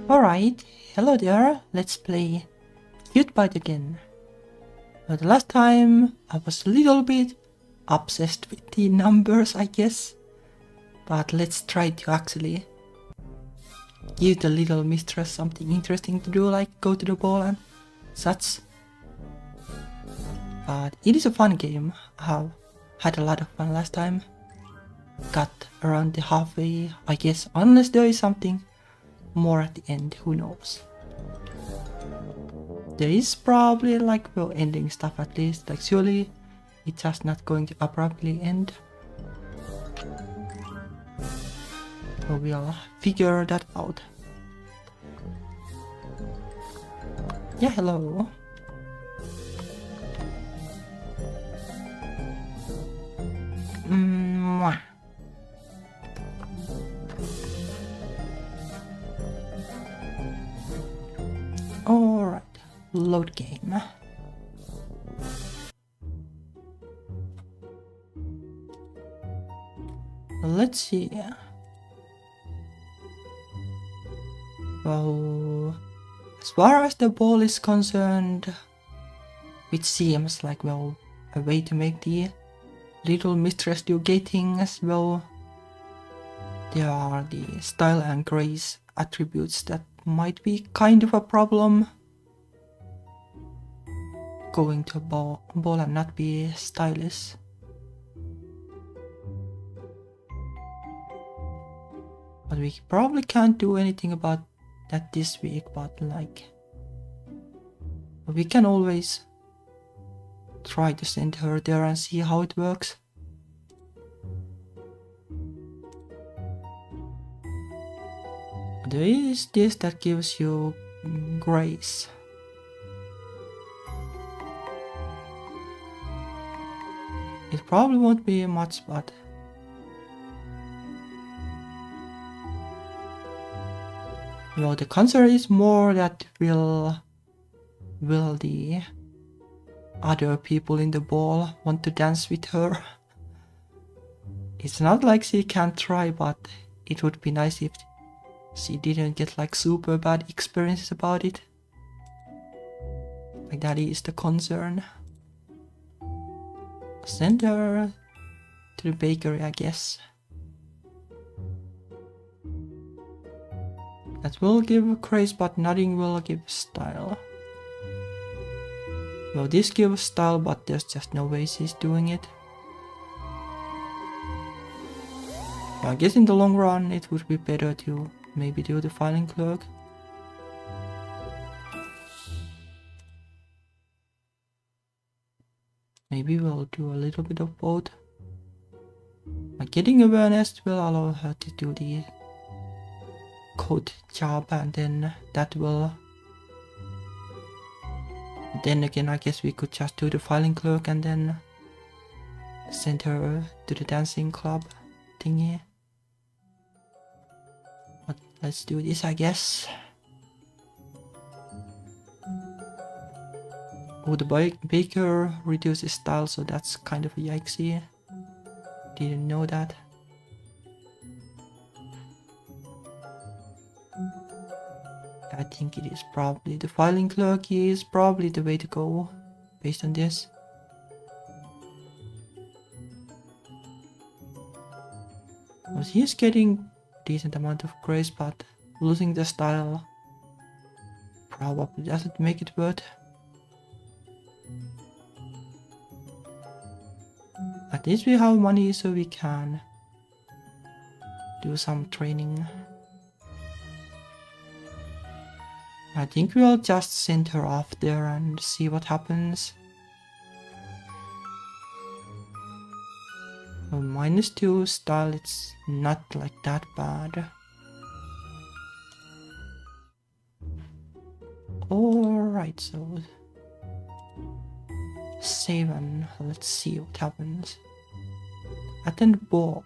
Alright, hello there, let's play Cute Bite again. The last time I was a little bit obsessed with the numbers, I guess. But let's try to actually give the little mistress something interesting to do, like go to the ball and such. But it is a fun game. I have had a lot of fun last time. Got around the halfway, I guess, unless there is something more at the end, who knows. There is probably like ending stuff at least, like surely it's just not going to abruptly end. So we'll figure that out. Yeah, hello. Mwah. Alright, load game. Let's see. Well, as far as the ball is concerned, it seems like, well, a way to make the little mistress do gay things. Well, there are the style and grace attributes that might be kind of a problem. Going to a ball and not be stylish. But we probably can't do anything about that this week, but like, we can always try to send her there and see how it works. There is this that gives you grace. It probably won't be much, but well, the concern is more that will the other people in the ball want to dance with her. It's not like she can't try, but it would be nice if she didn't get like super bad experiences about it. Like that is the concern. Send her to the bakery, I guess. That will give grace, but nothing will give style. Well, this gives style, but there's just no way she's doing it. I guess in the long run it would be better to maybe do the filing clerk. Maybe we'll do a little bit of both. Like getting awareness will allow her to do the code job, and then that will... Then again, I guess we could just do the filing clerk and then send her to the dancing club thingy. But let's do this, I guess. Oh, the baker reduces style, so that's kind of a yikesy. Didn't know that. I think it is probably the filing clerk is probably the way to go based on this. Well, he is getting decent amount of grace, but losing the style probably doesn't make it worth. At least we have money, so we can do some training. I think we'll just send her off there and see what happens. Well, -2 style, it's not like that bad. Alright, so save and let's see what happens. Attend ball.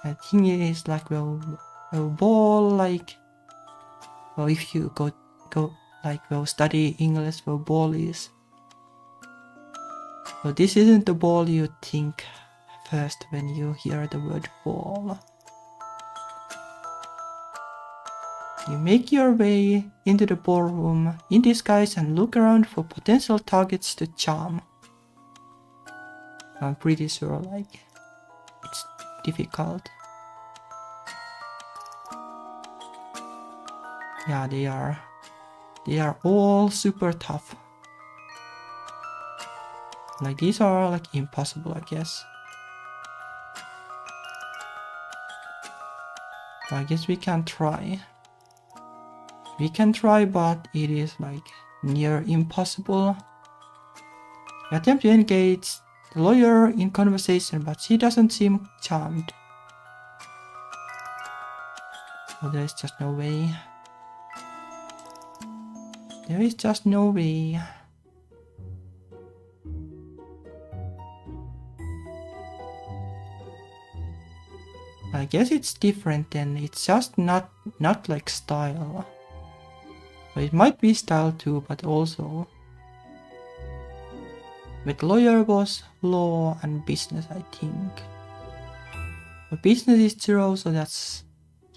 I think it is like, well, a ball, like, well, if you go like, well, study English, well, ball is, well, this isn't the ball you think first when you hear the word ball. You make your way into the ballroom in disguise and look around for potential targets to charm. I'm pretty sure, like, it's difficult. Yeah, they are all super tough. Like, these are like impossible, I guess. So I guess we can try. We can try, but it is like near impossible. We attempt to engage the lawyer in conversation, but she doesn't seem charmed. So there is just no way. There is just no way. I guess it's different then. It's just not like style. But it might be style too, but also with lawyer was law and business, I think. But business is 0, so that's,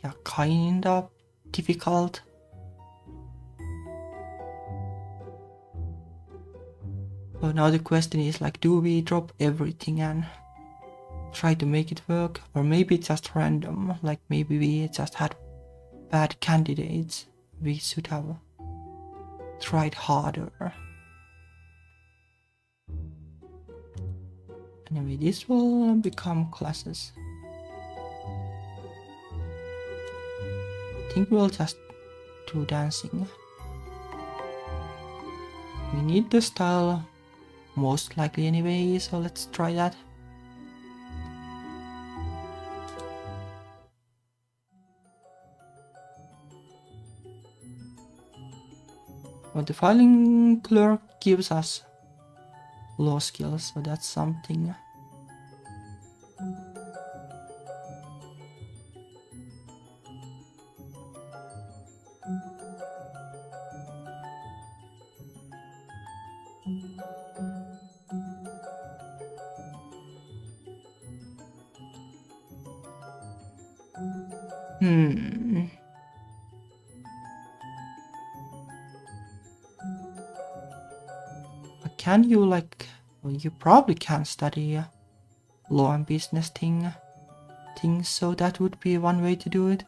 yeah, kind of difficult. So now the question is, like, do we drop everything and try to make it work? Or maybe it's just random, like maybe we just had bad candidates. We should have tried harder. Anyway, this will become classes. I think we'll just do dancing. We need the style most likely anyway, so let's try that. But the filing clerk gives us law skills, so that's something. But can you, like, well, you probably can study law and business things, so that would be one way to do it.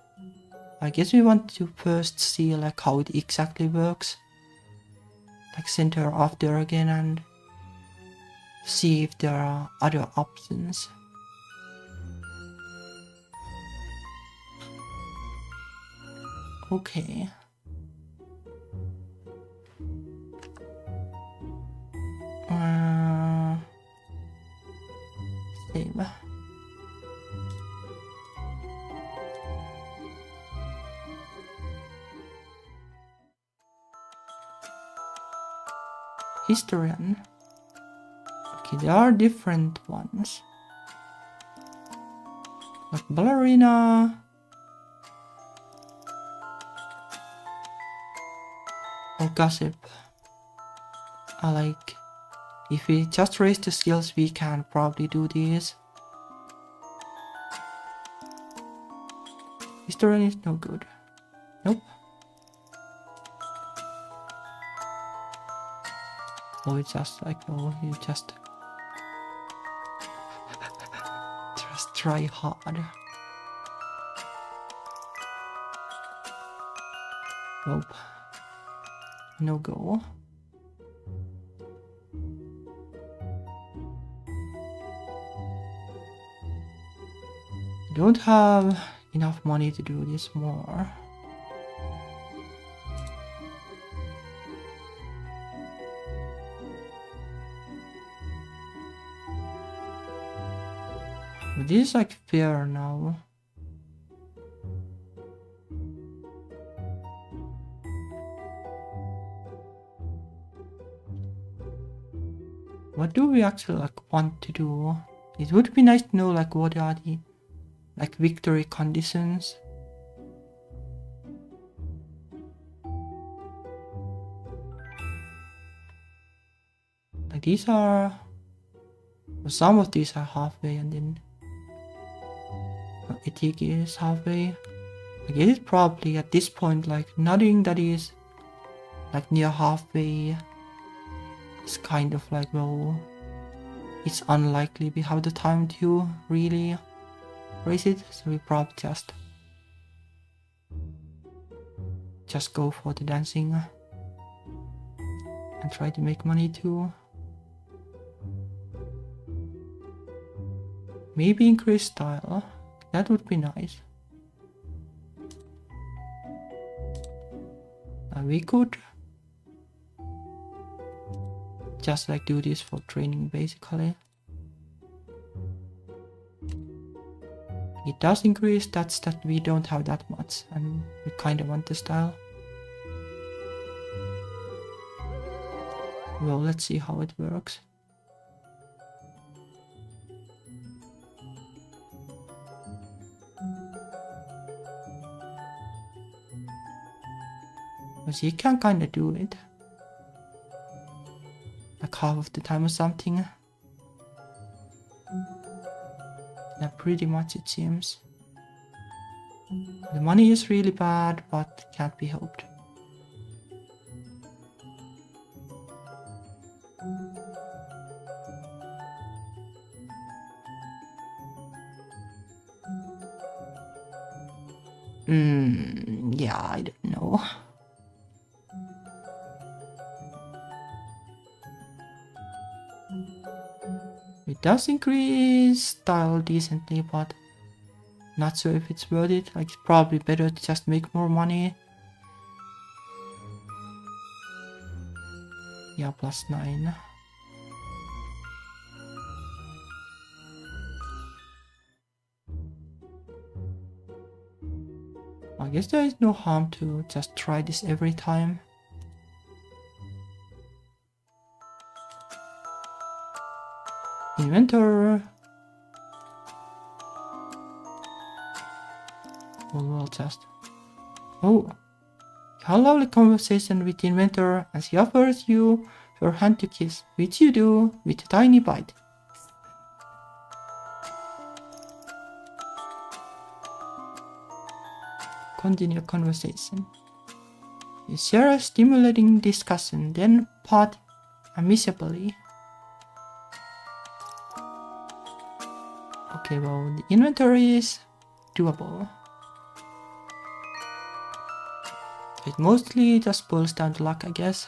I guess we want to first see, like, how it exactly works. Like, send her off there again and see if there are other options. Okay. Save. Historian. Okay, there are different ones. Like ballerina. Or gossip. I like, if we just raise the skills, we can probably do this. Historian is no good. Nope. Oh, it's just like, oh, you just try hard. Nope. No go. Don't have enough money to do this more. But this is like fair now. What do we actually like want to do? It would be nice to know, like, what are the like victory conditions. Like, these are, some of these are halfway, and then ethic is halfway. I guess it's probably at this point like nothing that is like near halfway. It's kind of like, well, it's unlikely we have the time to really raise it, so we probably just go for the dancing and try to make money too. Maybe increase style, that would be nice. We could just like do this for training basically. It does increase stats that we don't have that much and we kind of want the style. Well, let's see how it works. Because you can kind of do it like half of the time or something. Yeah, pretty much it seems. The money is really bad, but can't be helped. Yeah, I don't know. It does increase style decently, but not sure if it's worth it. Like, it's probably better to just make more money. Yeah, +9. I guess there is no harm to just try this every time. Inventor. We'll just... Oh! A lovely conversation with the inventor as he offers you her hand to kiss, which you do with a tiny bite. Continue conversation. You share a stimulating discussion, then part amicably. Okay, well, the inventory is doable. It mostly just boils down to luck, I guess.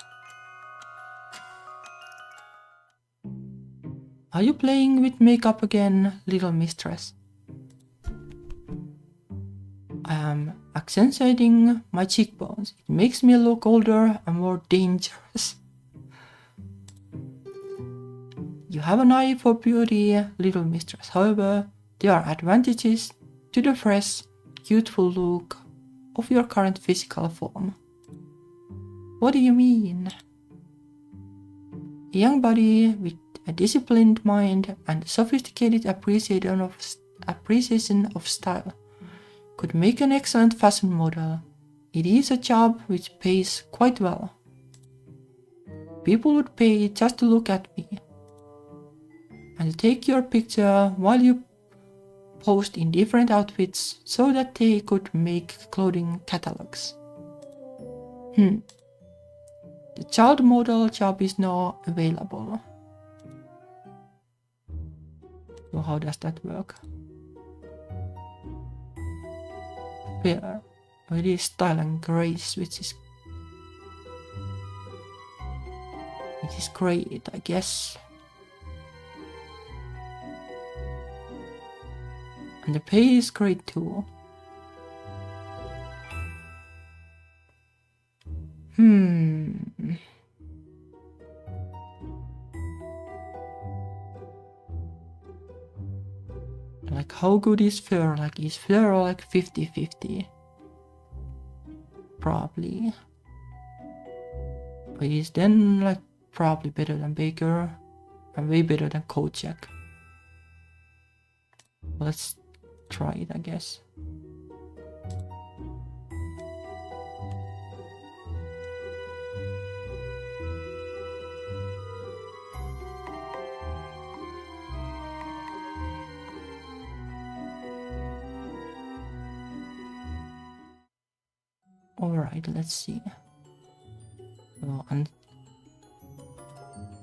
Are you playing with makeup again, little mistress? I am accentuating my cheekbones. It makes me look older and more dangerous. You have an eye for beauty, little mistress. However, there are advantages to the fresh, youthful look of your current physical form. What do you mean? A young body with a disciplined mind and sophisticated appreciation of style could make an excellent fashion model. It is a job which pays quite well. People would pay just to look at me and take your picture while you posed in different outfits so that they could make clothing catalogs. The child model job is now available. So how does that work? Fair. It is style and grace, which is... It is great, I guess. And the pay is great too. Like, how good is fair? Like, is fair like 50-50? Probably. But is then like probably better than Baker and way better than Kojak. Let's try it, I guess. Alright, let's see. Oh, and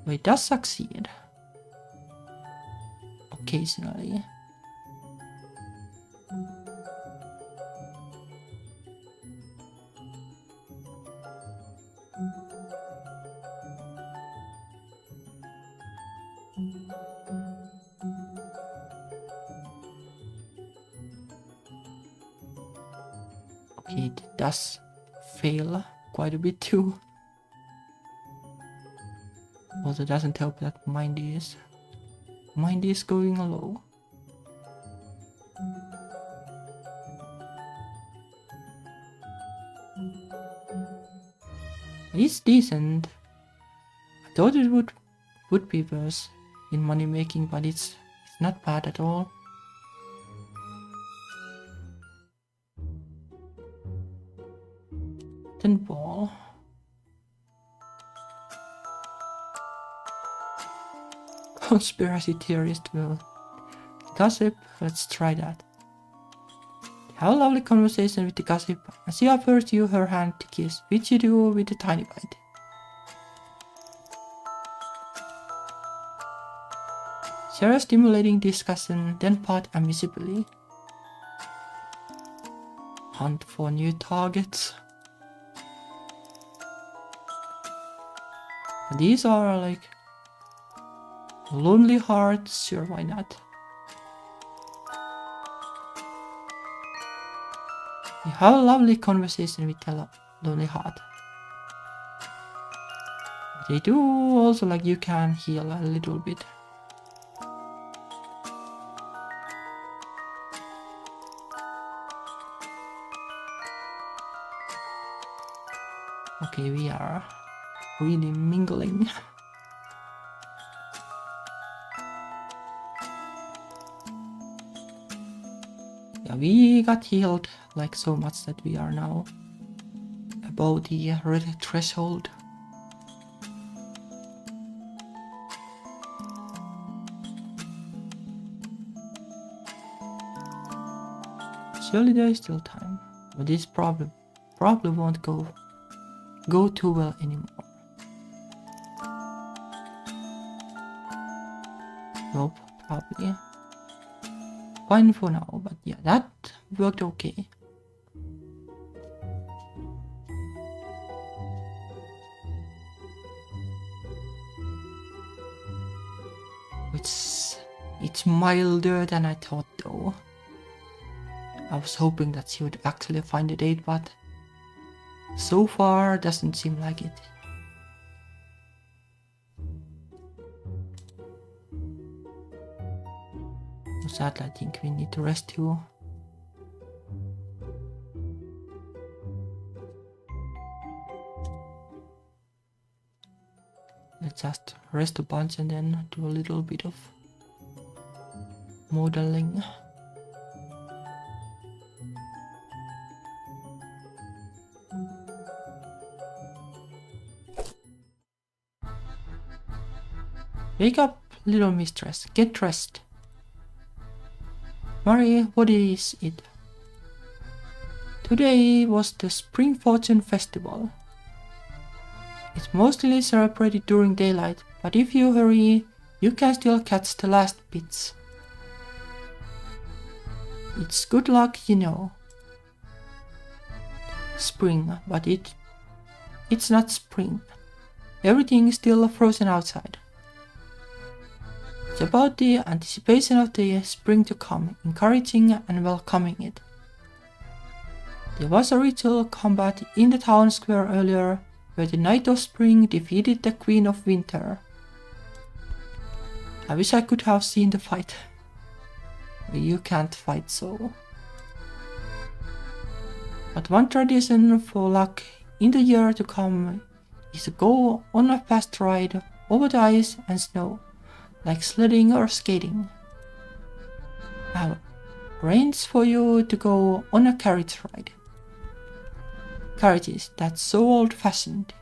it does succeed. Occasionally. Okay, it does fail quite a bit too. Also doesn't help that mind is going low. It's decent. I thought it would be worse in money making, but it's not bad at all. Then ball. Conspiracy theorist will gossip. Let's try that. Have a lovely conversation with the gossip, and she offers you her hand to kiss, which you do with a tiny bite. Share a stimulating discussion, then part amicably. Hunt for new targets. These are like lonely hearts, sure, why not? You have a lovely conversation with a lonely heart. They do also like you can heal a little bit. Okay, we are really mingling. Yeah, we got healed like so much that we are now above the red threshold. Surely there is still time, but this probably won't go too well anymore. Nope, probably. Fine for now, but yeah, that worked okay. It's milder than I thought though. I was hoping that she would actually find a date, but so far doesn't seem like it. Sadly, I think we need to rest too. Let's just rest a bunch and then do a little bit of modeling. Wake up, little mistress, get dressed. Mary, what is it? Today was the Spring Fortune Festival. It's mostly celebrated during daylight, but if you hurry, you can still catch the last bits. It's good luck, you know. Spring, but it's not spring. Everything is still frozen outside. It's about the anticipation of the spring to come, encouraging and welcoming it. There was a ritual combat in the town square earlier, where the Knight of Spring defeated the Queen of Winter. I wish I could have seen the fight. You can't fight, so. But one tradition for luck in the year to come is to go on a fast ride over the ice and snow, like sledding or skating. I have arranged for you to go on a carriage ride. Carriages, that's so old-fashioned.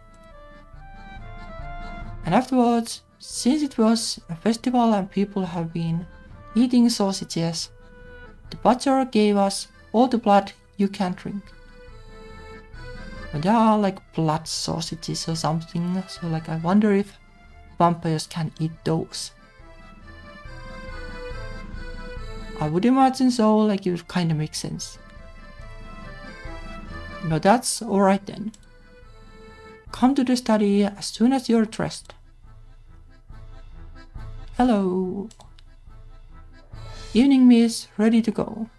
And afterwards, since it was a festival and people have been eating sausages, the butcher gave us all the blood you can drink. But there are like blood sausages or something, so like I wonder if vampires can eat those. I would imagine so, like it would kind of make sense. But that's alright then. Come to the study as soon as you're dressed. Hello. Evening miss, ready to go.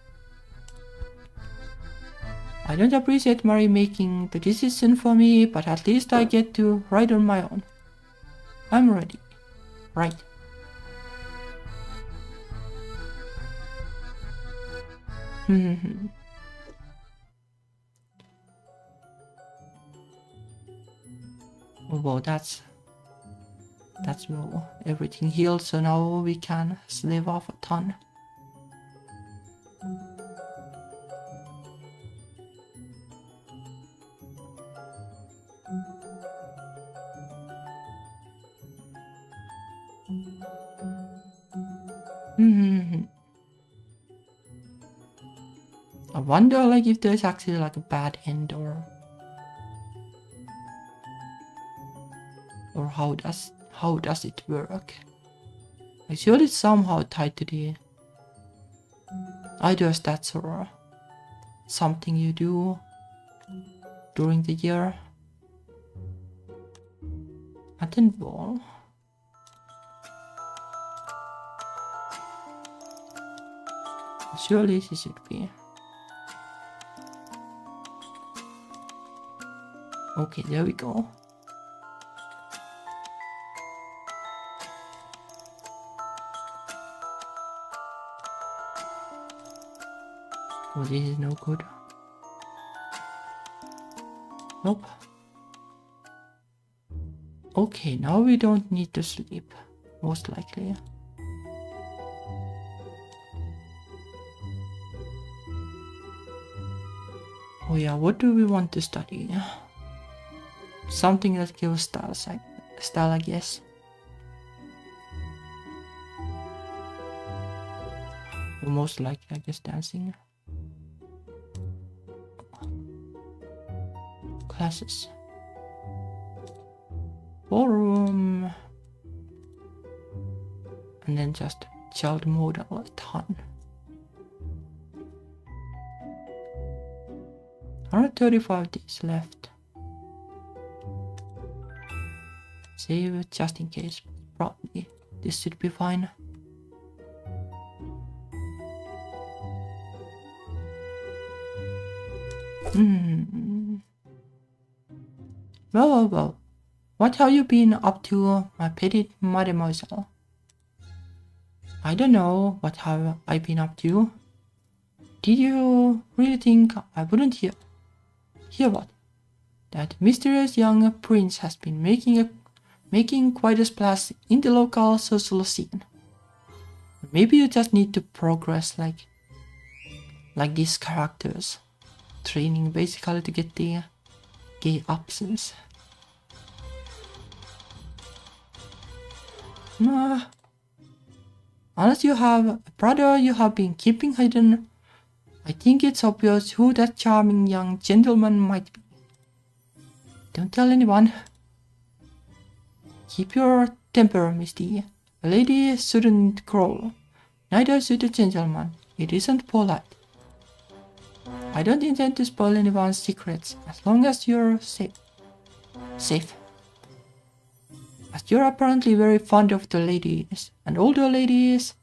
I don't appreciate Mary making the decision for me, but at least I get to ride on my own. I'm ready. Right. Well, that's well, everything healed, so now we can slave off a ton. I wonder like if there's actually like a bad end or how does it work? Like surely it's somehow tied to the either stats or something you do during the year. Attend ball. Surely this should be. Okay, there we go. Oh, this is no good. Nope. Okay, now we don't need to sleep, most likely. Oh yeah, what do we want to study? Something that gives style, I guess. Or most likely, I guess, dancing. Classes. Ballroom. And then just child model a ton. 135 days left. Save it just in case. Probably this should be fine. Well. What have you been up to, my petite mademoiselle? I don't know. What have I been up to? Did you really think I wouldn't hear? Hear what? That mysterious young prince has been making quite a splash in the local social scene. Maybe you just need to progress like these characters. Training basically to get the gay options. Unless you have a brother you have been keeping hidden, I think it's obvious who that charming young gentleman might be. Don't tell anyone. Keep your temper, Misty. A lady shouldn't crawl. Neither should a gentleman. It isn't polite. I don't intend to spoil anyone's secrets as long as you're safe. As you're apparently very fond of the ladies and older ladies,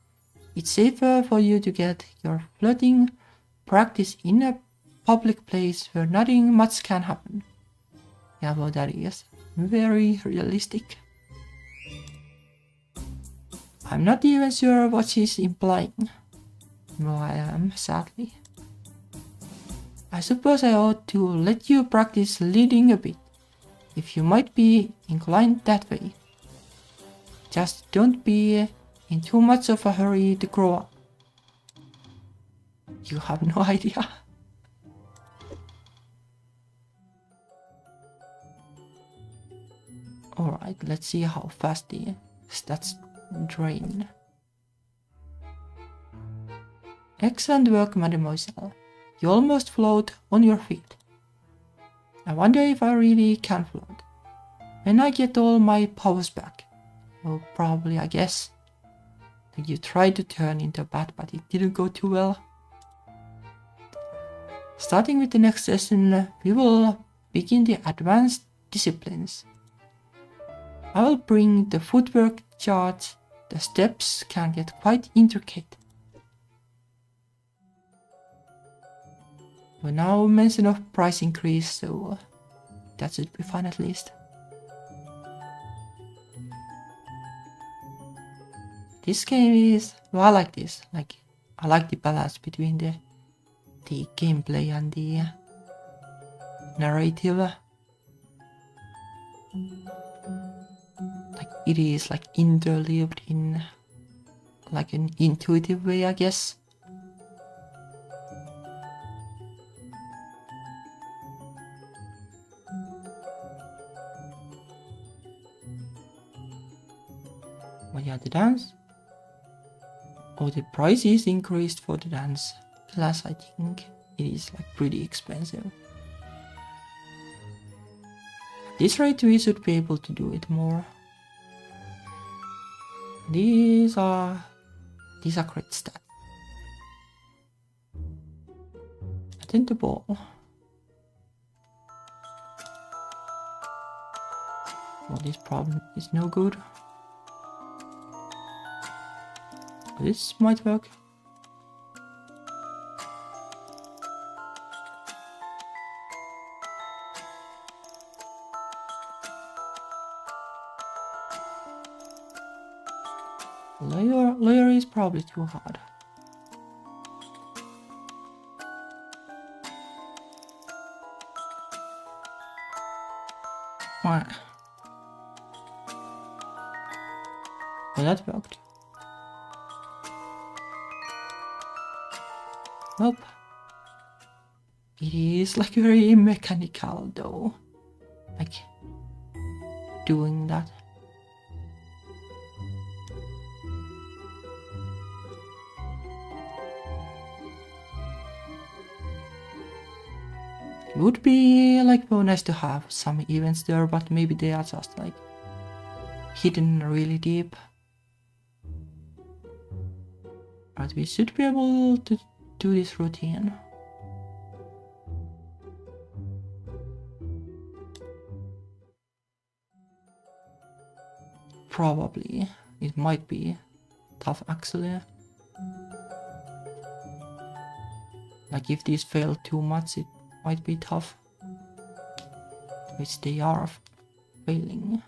it's safer for you to get your flirting practice in a public place where nothing much can happen. Yeah, well, that is very realistic. I'm not even sure what she's implying. No, I am, sadly. I suppose I ought to let you practice leading a bit, if you might be inclined that way. Just don't be in too much of a hurry to grow up. You have no idea. Alright, let's see how fast the stats drain. Excellent work, mademoiselle. You almost float on your feet. I wonder if I really can float. When I get all my powers back. Well, probably, I guess. You tried to turn into a bat, but it didn't go too well. Starting with the next session, we will begin the advanced disciplines. I will bring the footwork chart. The steps can get quite intricate. We now mention of price increase, so that should be fine at least. This game is, well, I like this. I like the balance between the gameplay and the narrative. Like it is like interleaved in like an intuitive way, I guess. But yeah, the dance. Oh, the price is increased for the dance class. I think it is like pretty expensive. At this rate, we should be able to do it more. These are great stats. Attend the ball. Well, this problem is no good. This might work. Layer is probably too hard. Well, that worked. Nope. It is like very mechanical though. Like doing that. It would be like more nice to have some events there, but maybe they are just like hidden really deep. But we should be able to do this routine. Probably. It might be tough actually. Like if these fail too much, it might be tough. Which they are failing.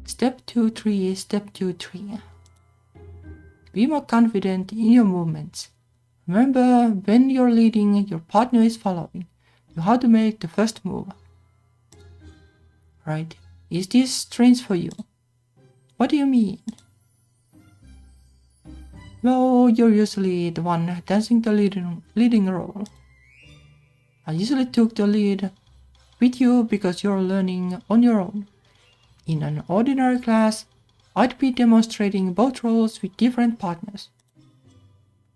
Step 2-3, step 2-3. Be more confident in your movements. Remember, when you're leading, your partner is following. You have to make the first move. Right? Is this strange for you? What do you mean? Well, you're usually the one dancing the leading role. I usually took the lead with you because you're learning on your own. In an ordinary class, I'd be demonstrating both roles with different partners.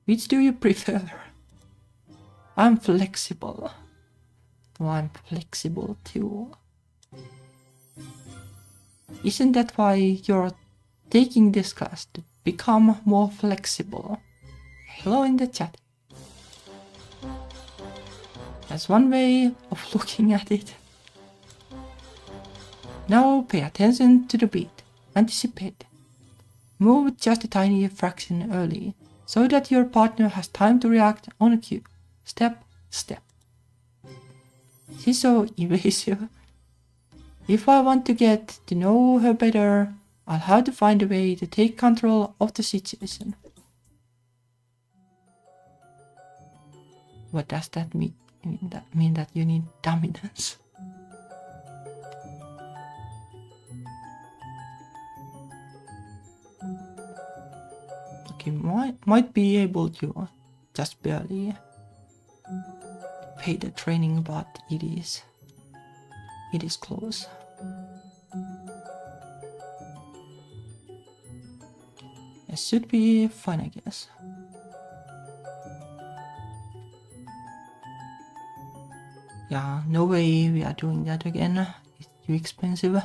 Which do you prefer? I'm flexible. Well, I'm flexible too. Isn't that why you're taking this class, to become more flexible? Hello in the chat. That's one way of looking at it. Now pay attention to the beat. Anticipate. Move just a tiny fraction early, so that your partner has time to react on a cue. Step, step. She's so evasive. If I want to get to know her better, I'll have to find a way to take control of the situation. What does that mean? Mean that you need dominance? Okay, might be able to just barely pay the training, but it is close. It should be fine, I guess. Yeah, no way we are doing that again. It's too expensive.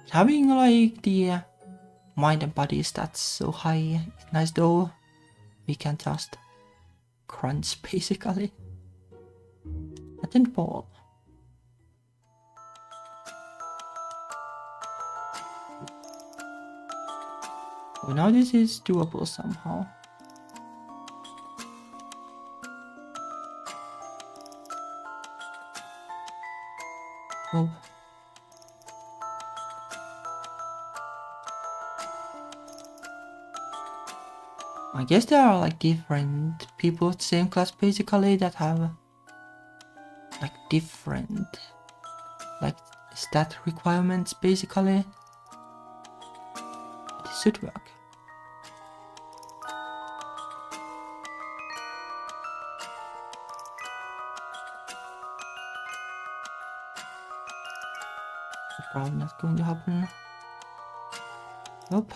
Having like the mind and body stats so high is nice though. We can just crunch basically. But then ball. Well, now this is doable somehow. Oh. I guess there are like different people of the same class basically that have like different like stat requirements basically. But it should work. Probably not going to happen. Nope.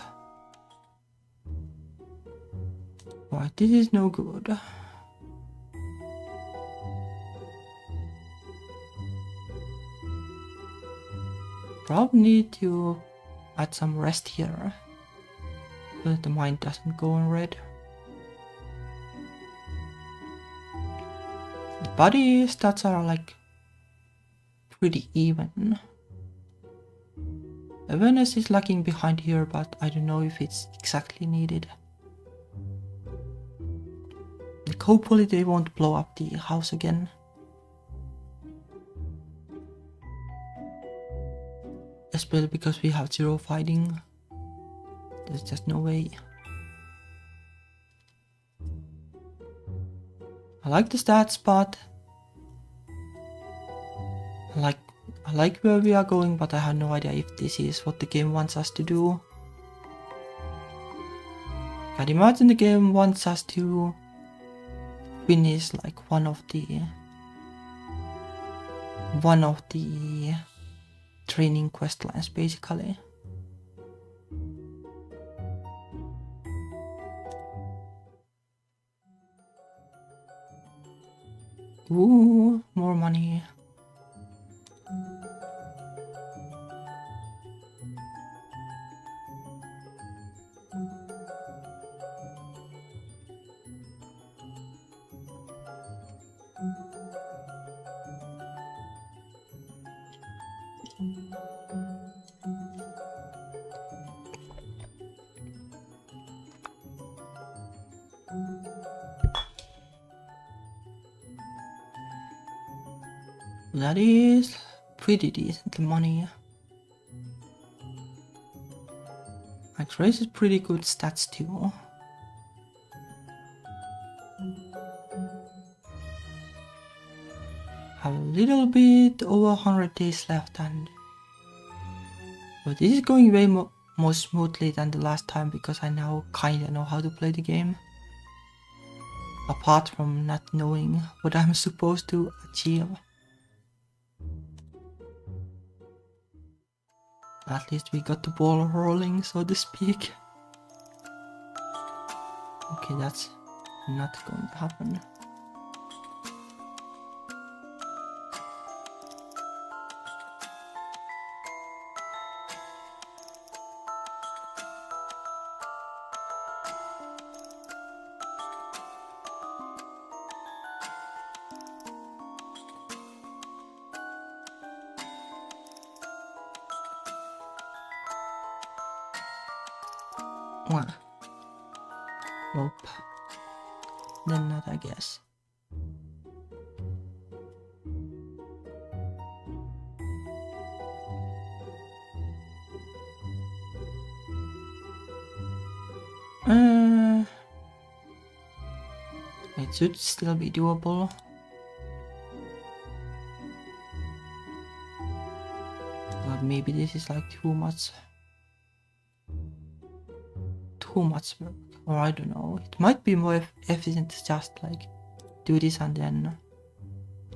Right, this is no good. Probably need to add some rest here, so that the mind doesn't go on red. The body stats are like pretty even. Awareness is lagging behind here, but I don't know if it's exactly needed. Like, hopefully they won't blow up the house again. Especially because we have 0 fighting. There's just no way. I like the stats, but I like where we are going, but I have no idea if this is what the game wants us to do. I'd imagine the game wants us to finish like one of the training quest lines basically. Ooh, more money. That is pretty decent money. My Trace is pretty good stats too. Have a little bit over 100 days left, and but this is going way more smoothly than the last time because I now kinda know how to play the game. Apart from not knowing what I'm supposed to achieve. At least we got the ball rolling, so to speak. Okay, that's not going to happen. Nope. Then not, I guess. It should still be doable. But maybe this is like too much work, or I don't know. It might be more efficient to just like do this and then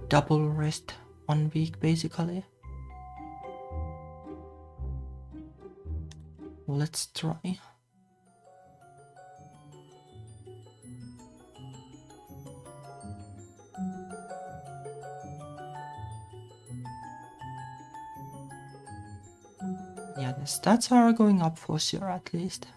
double rest 1 week basically. Let's try. Yeah, the stats are going up for sure at least.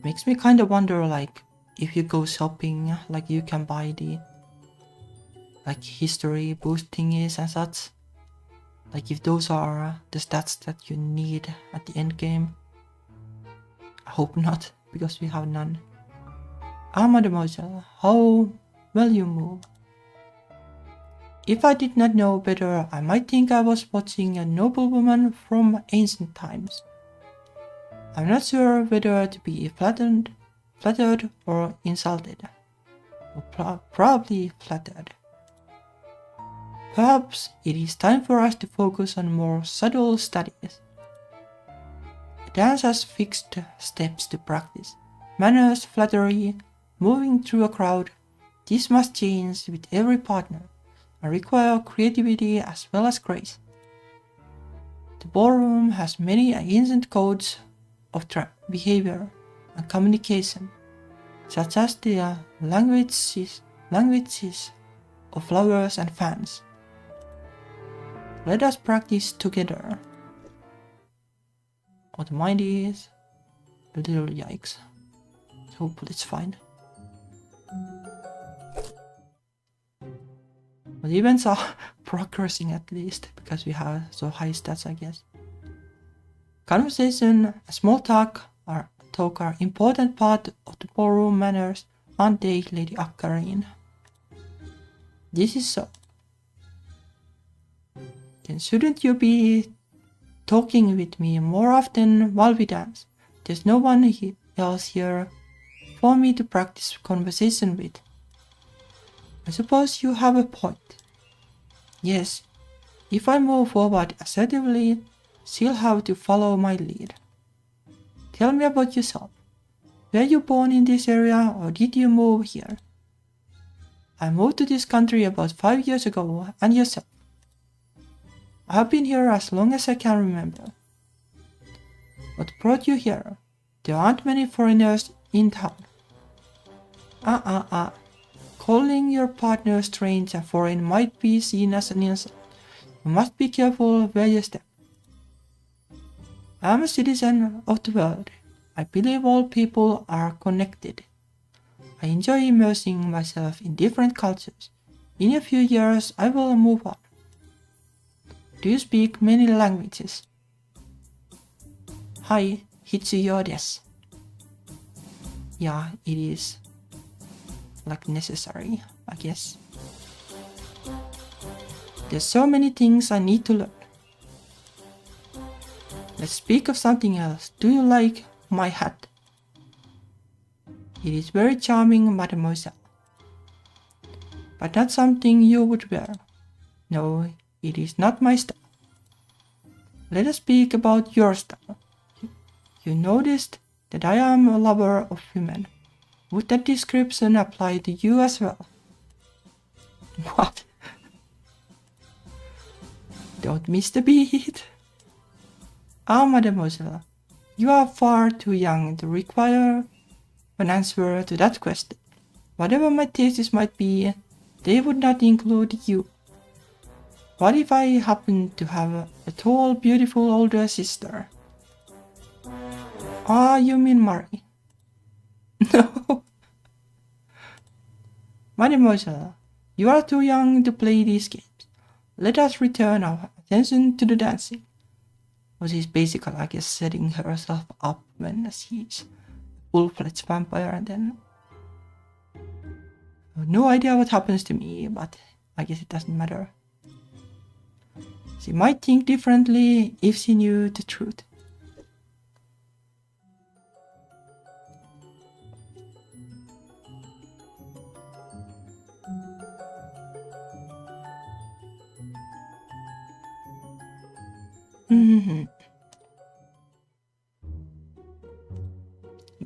Makes me kind of wonder, like, if you go shopping, like you can buy the like history boost thingies and such. Like if those are the stats that you need at the end game. I hope not, because we have none. Mademoiselle, how well you move. If I did not know better, I might think I was watching a noblewoman from ancient times. I'm not sure whether to be flattered or insulted. Or probably flattered. Perhaps it is time for us to focus on more subtle studies. A dance has fixed steps to practice. Manners, flattery, moving through a crowd. This must change with every partner and require creativity as well as grace. The ballroom has many ancient codes of behavior and communication, such as the languages of flowers and fans. Let us practice together. What mind is a little yikes. Hopefully it's fine. But events are progressing at least, because we have so high stats, I guess. Conversation and small talk are important part of the ballroom manners, aren't they, Lady Akkarin? This is so. Then shouldn't you be talking with me more often while we dance? There's no one else here for me to practice conversation with. I suppose you have a point. Yes, if I move forward assertively, she'll have to follow my lead. Tell me about yourself. Were you born in this area or did you move here? I moved to this country about 5 years ago, and yourself? I have been here as long as I can remember. What brought you here? There aren't many foreigners in town. Calling your partner strange and foreign might be seen as an insult. You must be careful where you step. I am a citizen of the world. I believe all people are connected. I enjoy immersing myself in different cultures. In a few years, I will move on. Do you speak many languages? Hi, Hitsuyo desu. Yeah, it is like necessary, I guess. There's so many things I need to learn. Let's speak of something else. Do you like my hat? It is very charming, mademoiselle. But not something you would wear. No, it is not my style. Let us speak about your style. You noticed that I am a lover of women. Would that description apply to you as well? What? Don't miss the beat. Mademoiselle, you are far too young to require an answer to that question. Whatever my tastes might be, they would not include you. What if I happen to have a tall, beautiful older sister? You mean Mari? No. Mademoiselle, you are too young to play these games. Let us return our attention to the dancing. Well, she's basically, I guess, setting herself up when she's full-fledged vampire, and then no idea what happens to me, but I guess it doesn't matter. She might think differently if she knew the truth.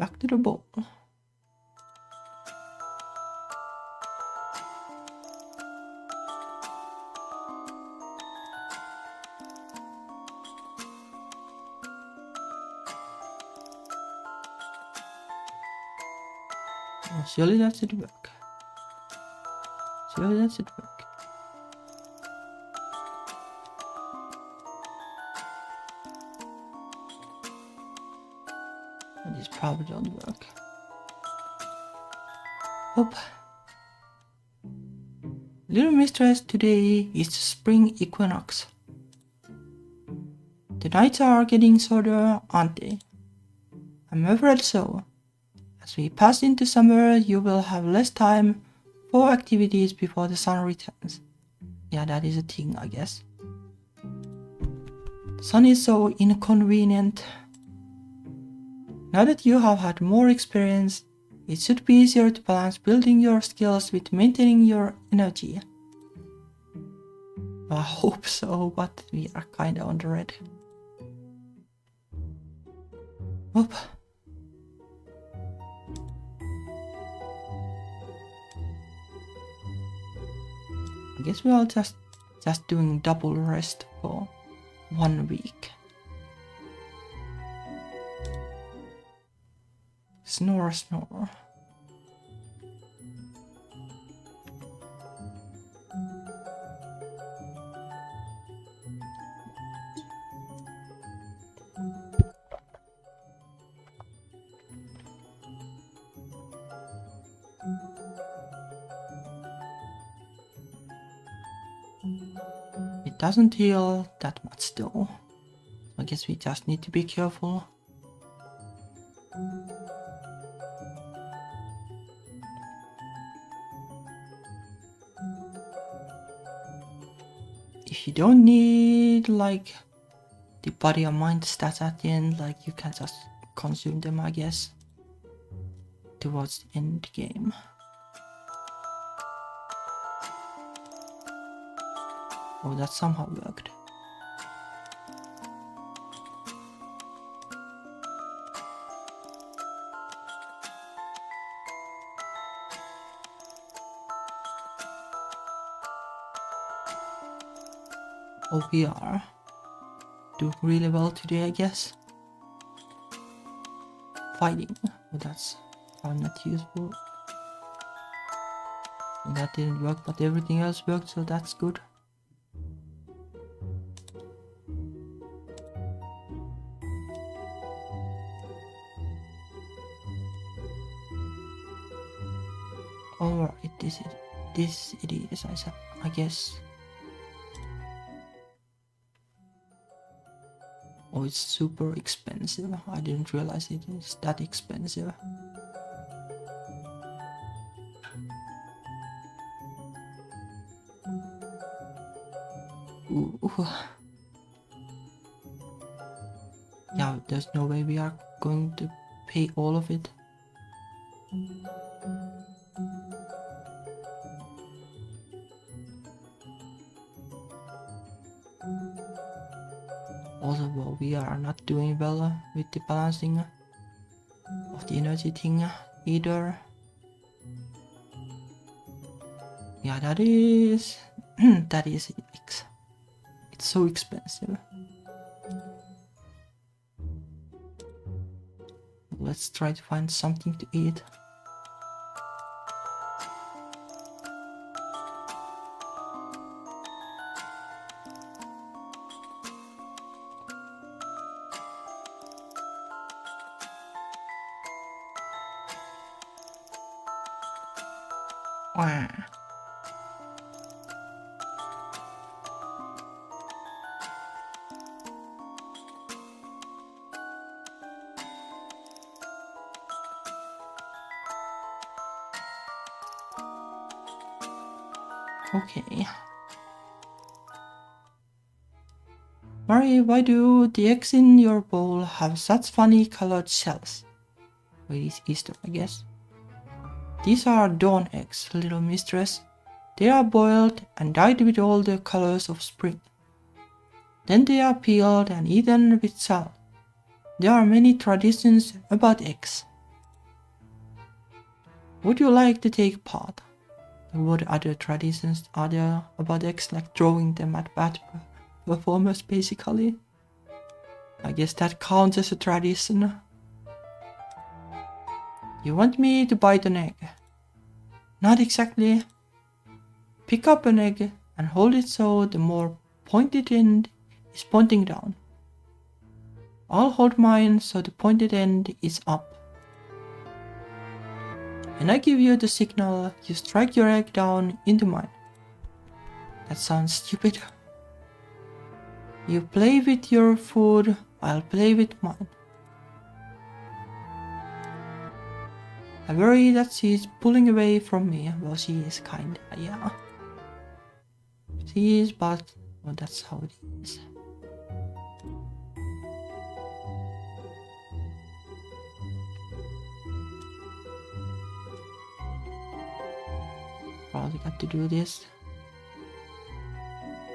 Back to the bowl. Oh, surely that should work. Surely that should work. And this probably don't work. Hope. Little mistress, today is the spring equinox. The nights are getting shorter, aren't they? I'm afraid so. As we pass into summer, you will have less time for activities before the sun returns. Yeah, that is a thing, I guess. The sun is so inconvenient. Now that you have had more experience, it should be easier to balance building your skills with maintaining your energy. I hope so, but we are kinda on the red. Oop. I guess we are just doing double rest for 1 week. Snore, snore. It doesn't heal that much though. I guess we just need to be careful. If you don't need like the body or mind stats at the end, like you can just consume them, I guess, towards the end game. Oh, that somehow worked. Oh, we are doing really well today, I guess. Fighting. Oh, that's probably not useful. That didn't work, but everything else worked, so that's good. Alright, this it is, I guess. Oh, it's super expensive. I didn't realize it is that expensive. Ooh. Yeah, there's no way we are going to pay all of it. Also, well, we are not doing well with the balancing of the energy thing either. Yeah, that is that is it's so expensive. Let's try to find something to eat. Okay. Mari, why do the eggs in your bowl have such funny colored shells? Well, it's Easter, I guess. These are dawn eggs, little mistress. They are boiled and dyed with all the colors of spring. Then they are peeled and eaten with salt. There are many traditions about eggs. Would you like to take part? What other traditions are there about eggs, like throwing them at bad performers, basically? I guess that counts as a tradition. You want me to bite an egg? Not exactly. Pick up an egg and hold it so the more pointed end is pointing down. I'll hold mine so the pointed end is up. When I give you the signal, you strike your egg down into mine. That sounds stupid. You play with your food, I'll play with mine. I worry that she's pulling away from me. Well, she is kinda, yeah. She is, but well, that's how it is. Probably got to do this.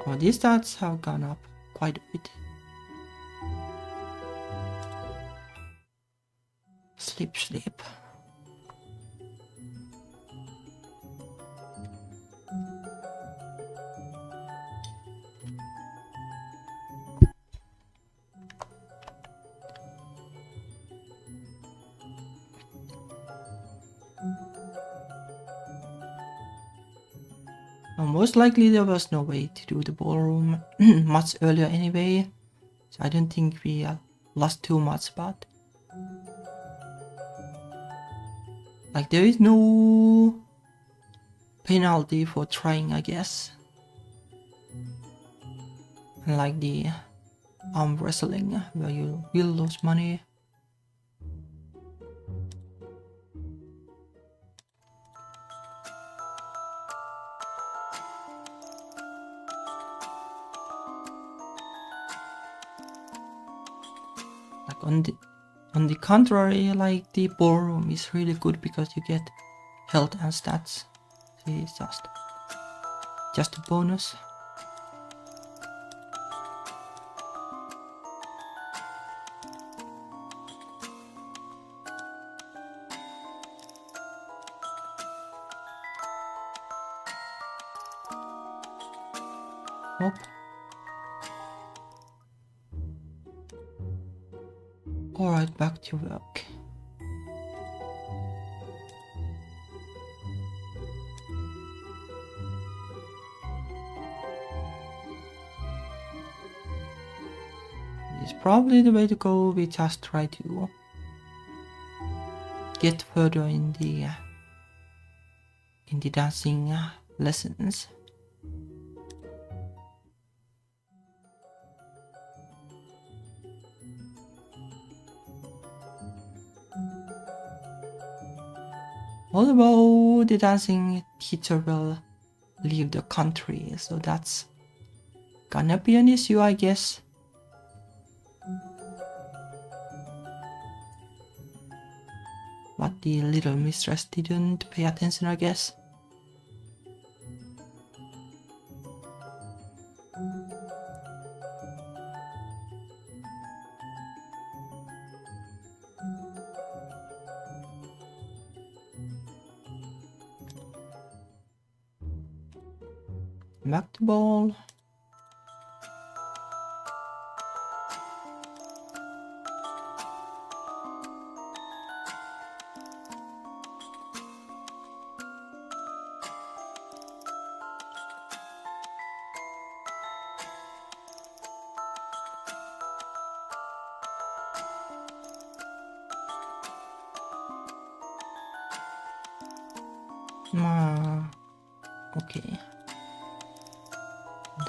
Oh, these stats have gone up quite a bit. Sleep, sleep. Most likely there was no way to do the ballroom much earlier anyway, so I don't think we lost too much, but like there is no penalty for trying, I guess. Unlike the arm wrestling where you will lose money. Like on the contrary, like the ballroom is really good because you get health and stats. So it's just a bonus. Nope. Alright, back to work. It's probably the way to go. We just try to get further in the dancing lessons. Although the dancing teacher will leave the country, so that's gonna be an issue, I guess. But the little mistress didn't pay attention, I guess. Back to ball. Okay.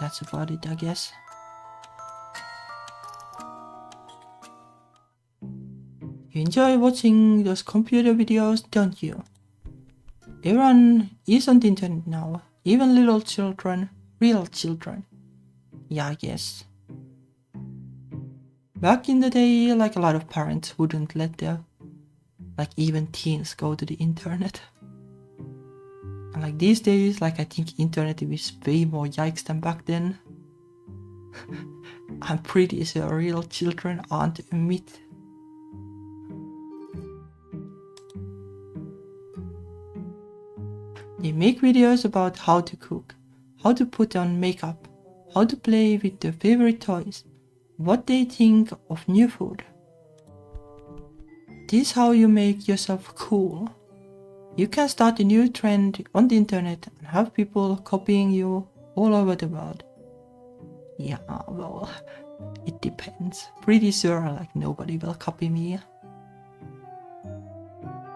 That's about it, I guess. You enjoy watching those computer videos, don't you? Everyone is on the internet now, even little children, real children. Yeah, I guess. Back in the day, like a lot of parents wouldn't let their, like even teens go to the internet. And like these days, like I think internet is way more yikes than back then. I'm pretty sure real children aren't a myth. They make videos about how to cook, how to put on makeup, how to play with their favorite toys, what they think of new food. This is how you make yourself cool. You can start a new trend on the internet and have people copying you all over the world. Yeah, well, it depends. Pretty sure like nobody will copy me.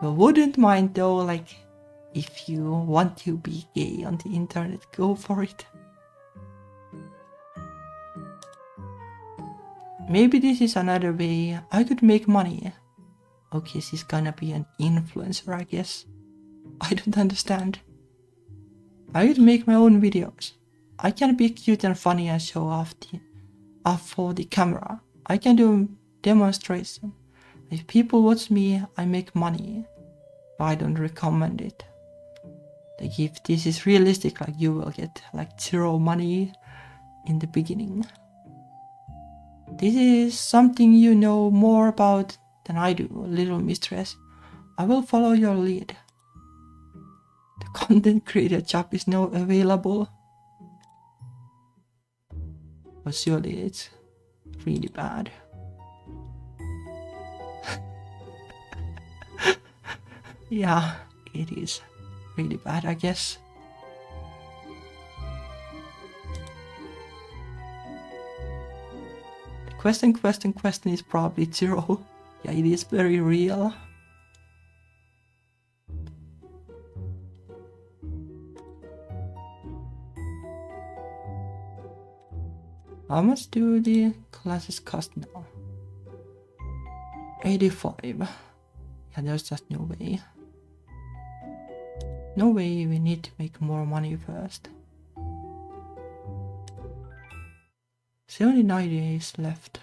But wouldn't mind though, like, if you want to be gay on the internet, go for it. Maybe this is another way I could make money. Okay, she's gonna be an influencer, I guess. I don't understand. I could make my own videos. I can be cute and funny and show off for the camera. I can do demonstration. If people watch me, I make money. But I don't recommend it. Like if this is realistic, like you will get like 0 money in the beginning. This is something you know more about than I do, little mistress. I will follow your lead. The content creator job is now available. But surely it's really bad. Yeah, it is really bad, I guess. The question is probably 0. Yeah, it is very real. How much do the classes cost now? 85. Yeah, there's just no way. No way, we need to make more money first. 79 days left.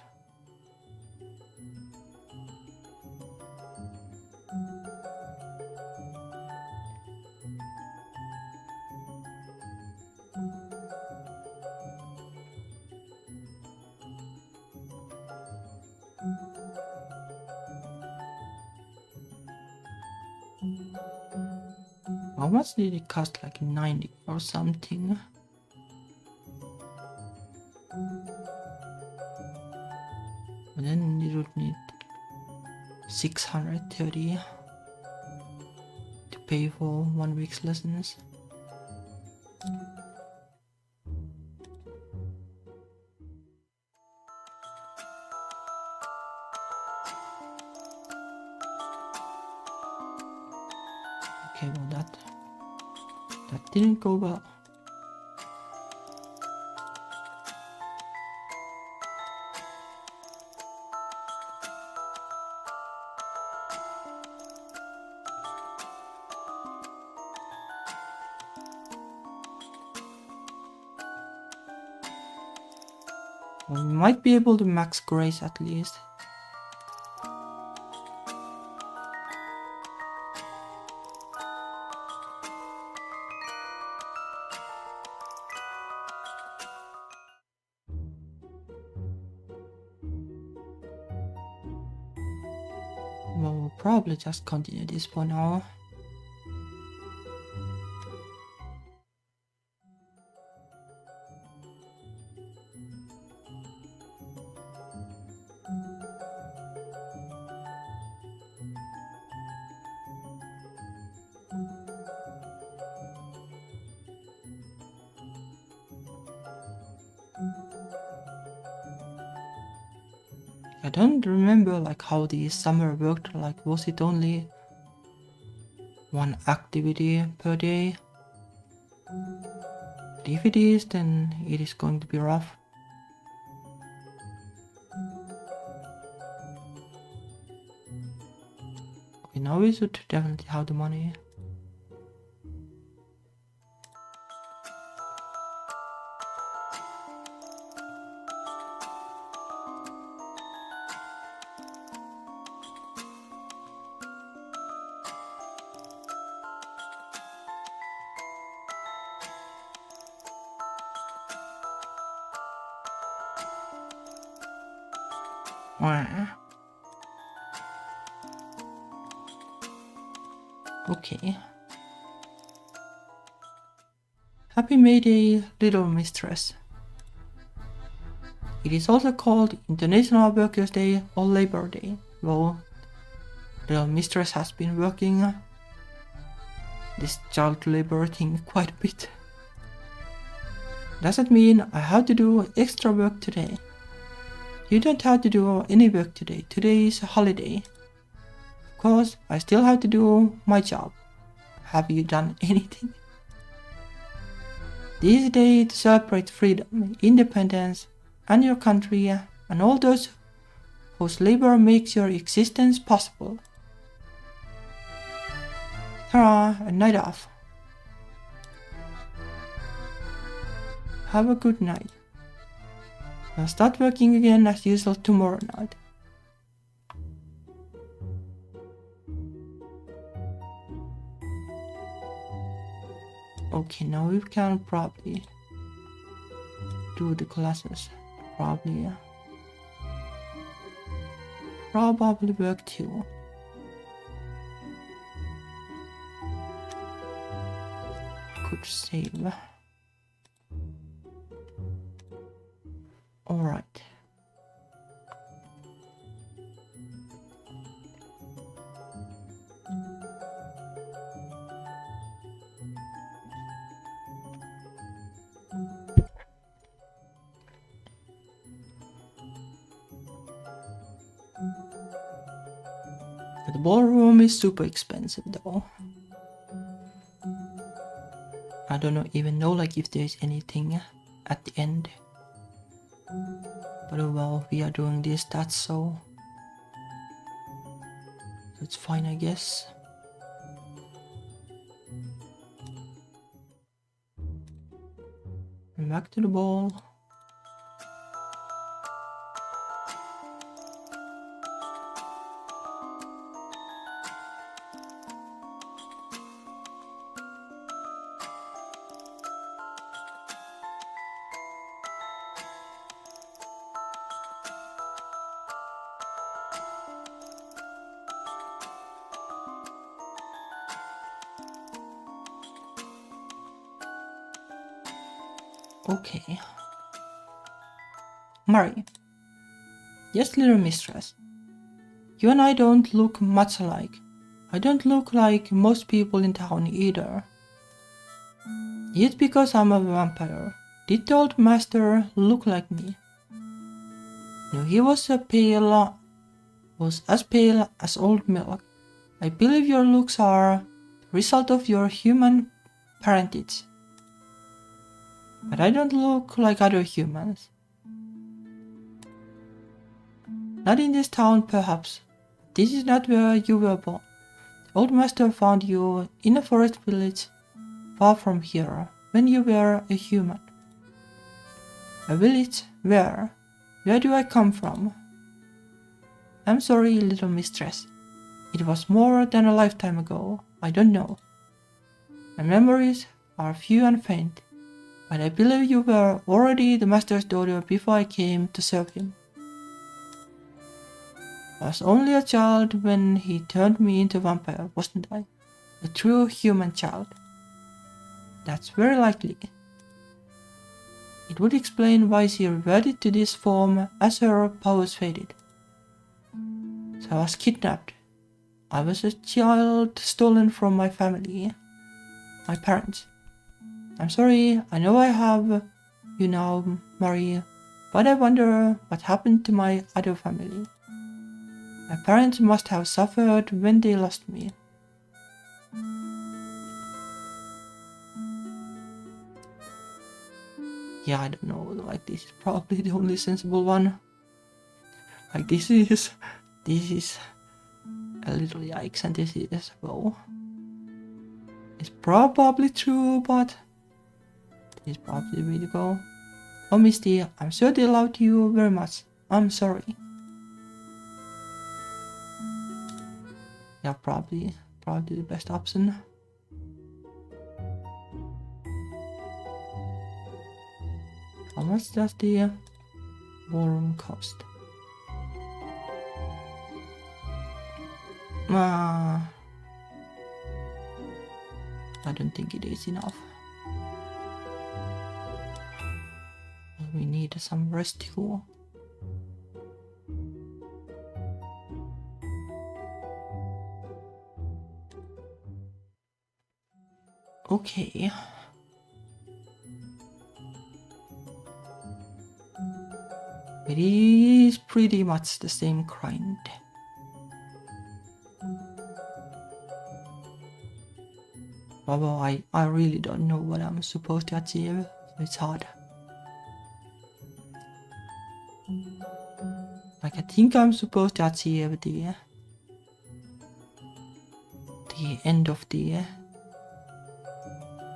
How much did it cost? Like 90 or something? But then you would need 630 to pay for 1 week's lessons. Okay, well that didn't go well. Well, we might be able to max grace at least. Well, we'll probably just continue this for now. I don't remember like how the summer worked, like was it only 1 activity per day? But if it is, then it is going to be rough. Okay, now we should definitely have the money. Okay. Happy May Day, little mistress. It is also called International Workers' Day or Labor Day, though little mistress has been working this child labor thing quite a bit. Does it mean I have to do extra work today? You don't have to do any work today. Today is a holiday. Of course, I still have to do my job. Have you done anything? This is a day to celebrate freedom, independence, and your country, and all those whose labor makes your existence possible. Ta-ra, a night off. Have a good night. I'll start working again as usual tomorrow night. Okay, now we can probably do the classes. Probably work too. Could save. Alright. The ballroom is super expensive though. I don't even know like if there's anything at the end. But well, we are doing this, that's so it's fine, I guess. And back to the ball. Okay. Mary. Yes, little mistress. You and I don't look much alike. I don't look like most people in town either. It's because I'm a vampire. Did the old master look like me? No, he was as pale as old milk. I believe your looks are the result of your human parentage. But I don't look like other humans. Not in this town, perhaps. This is not where you were born. The old master found you in a forest village far from here, when you were a human. A village? Where? Where do I come from? I'm sorry, little mistress. It was more than a lifetime ago. I don't know. My memories are few and faint. But I believe you were already the master's daughter before I came to serve him. I was only a child when he turned me into a vampire, wasn't I? A true human child. That's very likely. It would explain why she reverted to this form as her powers faded. So I was kidnapped. I was a child stolen from my family, my parents. I'm sorry, I know I have you now, Marie, but I wonder what happened to my other family. My parents must have suffered when they lost me. Yeah, I don't know, like this is probably the only sensible one. Like this is a little yikes, and this is, well, it's probably true, but this is probably the way to go. Oh, Misty, I'm sure they loved you very much. I'm sorry. Yeah, probably the best option. How much does the ballroom cost? I don't think it is enough. need some rest too. Okay. It is pretty much the same grind. Although I really don't know what I'm supposed to achieve, so it's hard. Like I think I'm supposed to achieve the end of the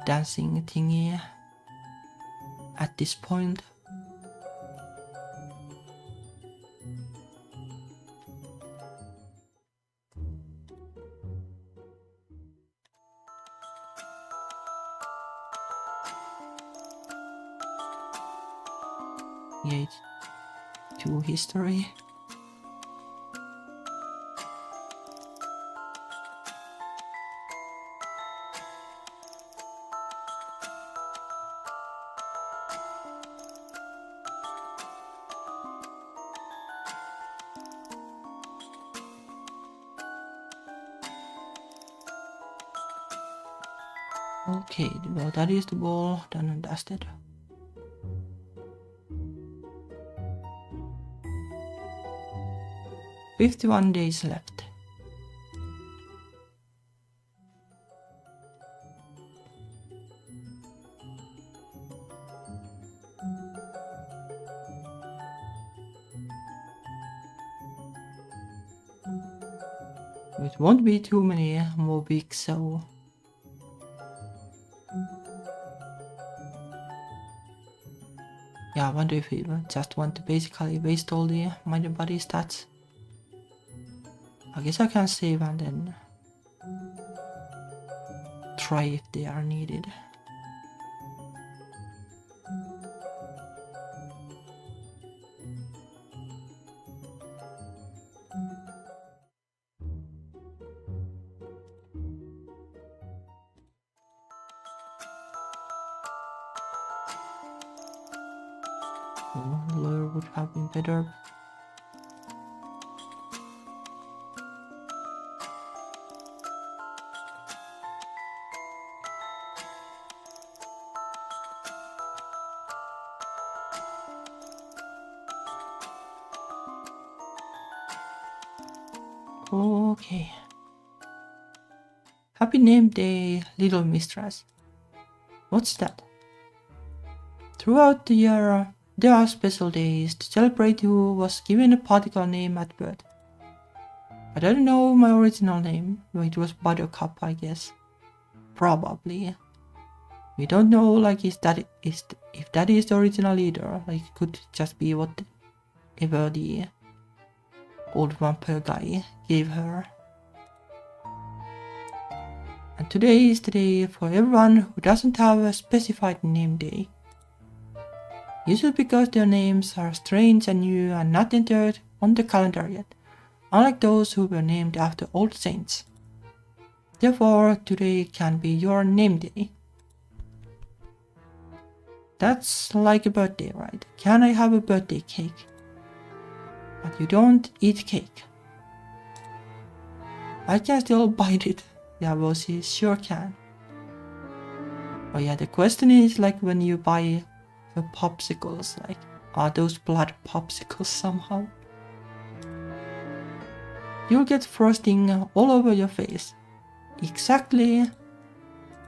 dancing thingy at this point. Yeah, to history. Okay, well that is the ball done and dusted. "51 days left. It won't be too many more weeks, so yeah, I wonder if we just want to basically waste all the mind and body stats. I guess I can save and then try if they are needed. Oh, lawyer would have been better. Okay. Happy name day, little mistress. What's that? Throughout the year, there are special days to celebrate who was given a particular name at birth. But I don't know my original name. It was Buttercup, I guess. Probably. We don't know, like, if that is the original either. Like, it could just be whatever the old vampire guy gave her. And today is the day for everyone who doesn't have a specified name day. Usually because their names are strange and new and not entered on the calendar yet, unlike those who were named after old saints. Therefore, today can be your name day. That's like a birthday, right? Can I have a birthday cake? But you don't eat cake. I can still bite it. Yeah, well, she sure can. Oh yeah, the question is, like, when you buy the popsicles, like, are those blood popsicles somehow? You'll get frosting all over your face. Exactly.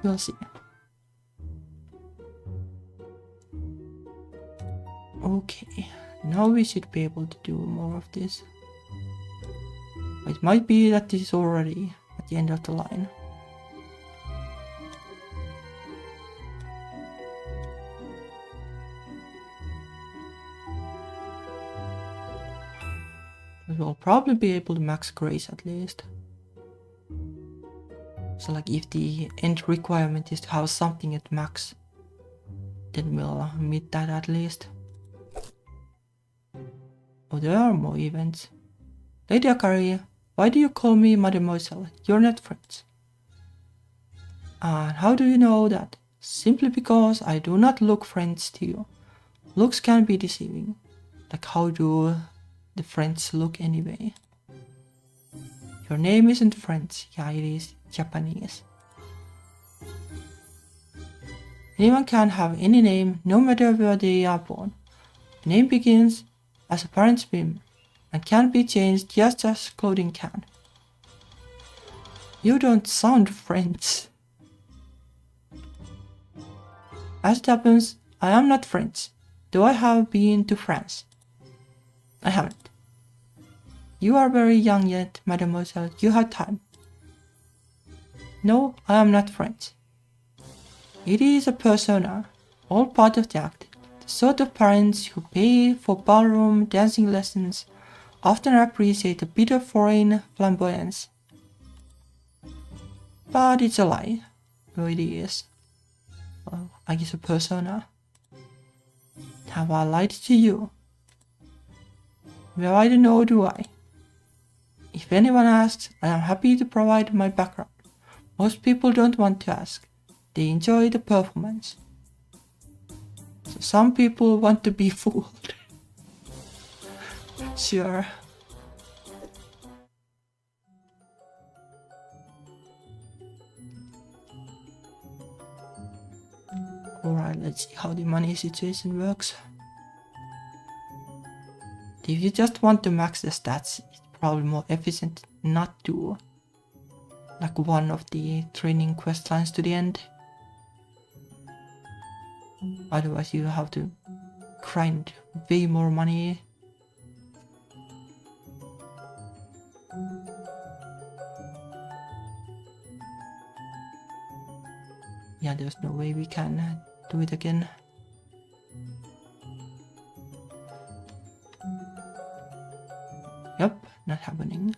We'll see. Okay, now we should be able to do more of this. It might be that this is already at the end of the line. We'll probably be able to max grace at least. So like if the end requirement is to have something at max, then we'll meet that at least. Oh, there are more events. Lady Akari, why do you call me Mademoiselle? You're not friends. And how do you know that? Simply because I do not look French to you. Looks can be deceiving. Like, how do the French look anyway? Your name isn't French. Yeah, it is Japanese. Anyone can have any name, no matter where they are born. A name begins as a parent's whim and can be changed just as clothing can. You don't sound French. As it happens, I am not French, though I have been to France. I haven't. You are very young yet, mademoiselle, you have time. No, I am not French. It is a persona, all part of the act. The sort of parents who pay for ballroom dancing lessons often appreciate a bit of foreign flamboyance. But it's a lie. No, it is. Well, I guess a persona. Have I lied to you? Well, I don't know, do I? If anyone asks, I am happy to provide my background. Most people don't want to ask. They enjoy the performance. So some people want to be fooled. Sure. Alright, let's see how the money situation works. If you just want to max the stats, it's probably more efficient not to like one of the training quest lines to the end. Otherwise you have to grind way more money. Yeah, there's no way we can do it again. Yep, not happening.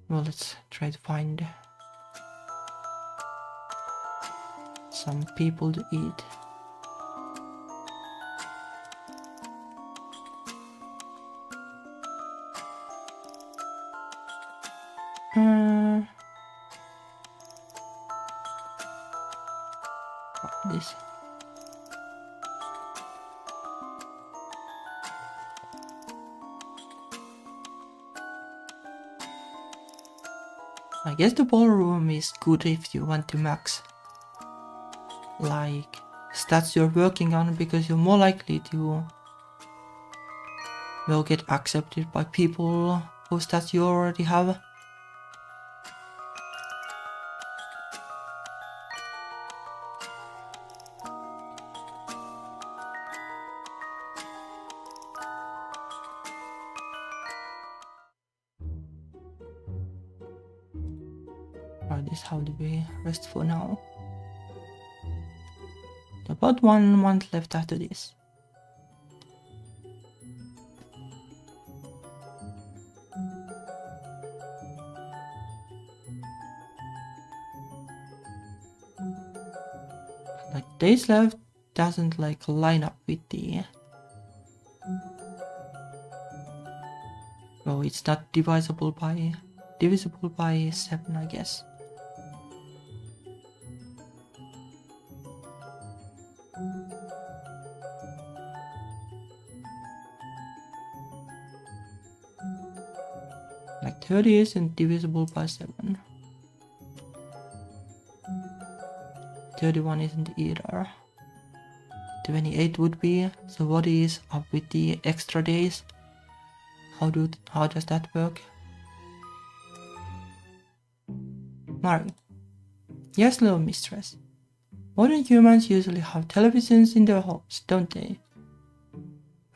Well, let's try to find some people to eat. This. I guess the ballroom is good if you want to max like stats you're working on, because you're more likely to will get accepted by people whose stats you already have. Right, this is how do we rest for now. About 1 month left after this. Like days left doesn't like line up with the oh, it's not divisible by 7, I guess. Like 30 isn't divisible by 7. 31 isn't either. 28 would be. So what is up with the extra days? How does that work? Mari. Yes, little mistress. Modern humans usually have televisions in their homes, don't they?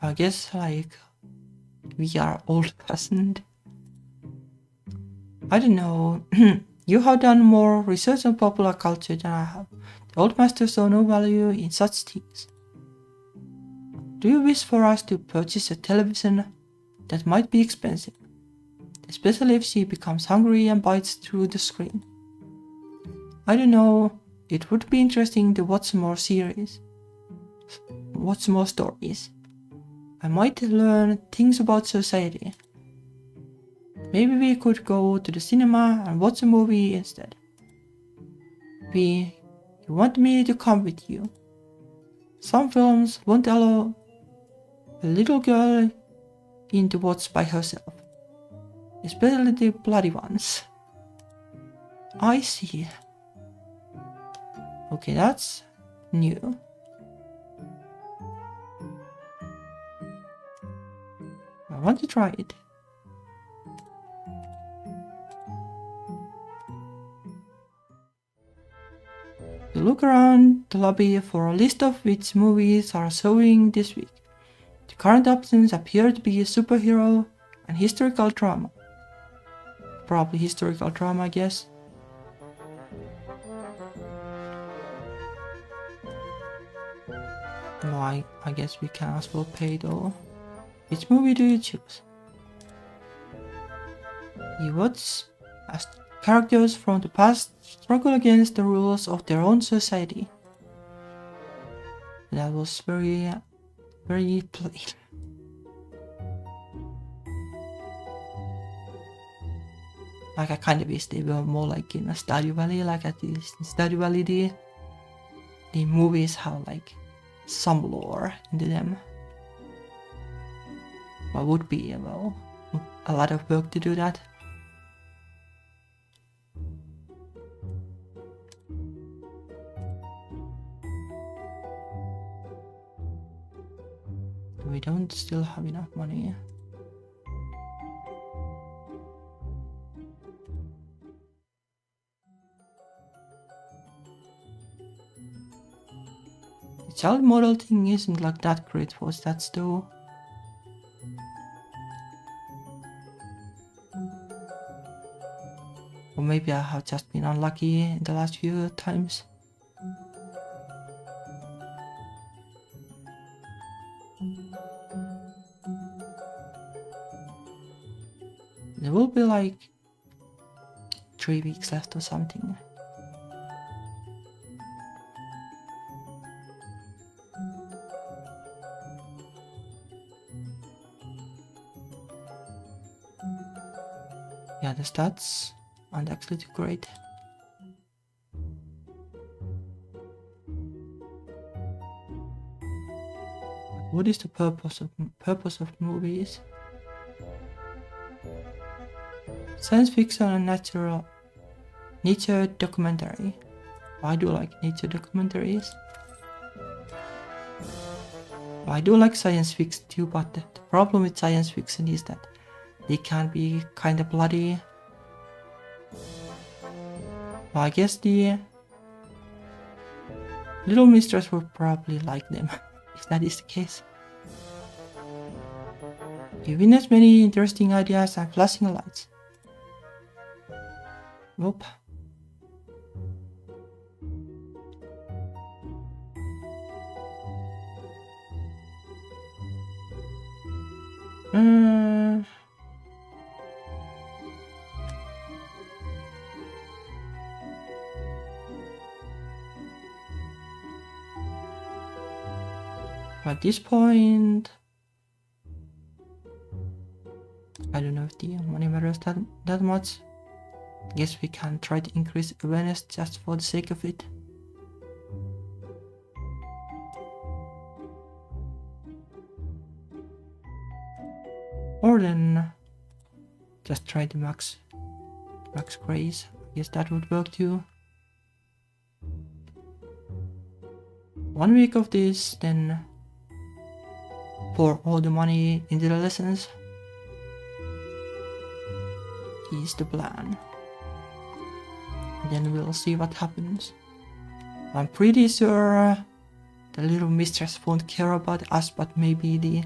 I guess like we are old-fashioned. I don't know. You have done more research on popular culture than I have. The old master saw no value in such things. Do you wish for us to purchase a television? That might be expensive, especially if she becomes hungry and bites through the screen. I don't know. It would be interesting to watch more series. Watch more stories. I might learn things about society. Maybe we could go to the cinema and watch a movie instead. You want me to come with you? Some films won't allow a little girl in to watch by herself, especially the bloody ones. I see. Okay, that's new. I want to try it. You look around the lobby for a list of which movies are showing this week. The current options appear to be superhero and historical drama. Probably historical drama, I guess. No, I guess we can as well pay though. Which movie do you choose? You watch as characters from the past struggle against the rules of their own society. That was very plain. Like I kind of wish they were more like in a Stardew Valley, like at least in Stardew Valley the movies have like some lore into them. What would be, well, a lot of work to do that. We don't still have enough money. The child model thing isn't like that great for stats though. Or maybe I have just been unlucky in the last few times. There will be like 3 weeks left or something. Yeah, the stats aren't actually too great. What is the purpose of movies? Science fiction and nature documentary. I do like nature documentaries. I do like science fiction too, but the problem with science fiction is that they can be kind of bloody. Well, I guess the little mistress would probably like them, if that is the case. You witness many interesting ideas and flashing lights. Whoop. At this point, I don't know if the money matters that much. Guess we can try to increase awareness just for the sake of it. Or then just try the max grace. I guess that would work too. 1 week of this, then pour all the money into the lessons is the plan. Then we'll see what happens. I'm pretty sure the little mistress won't care about us, but maybe the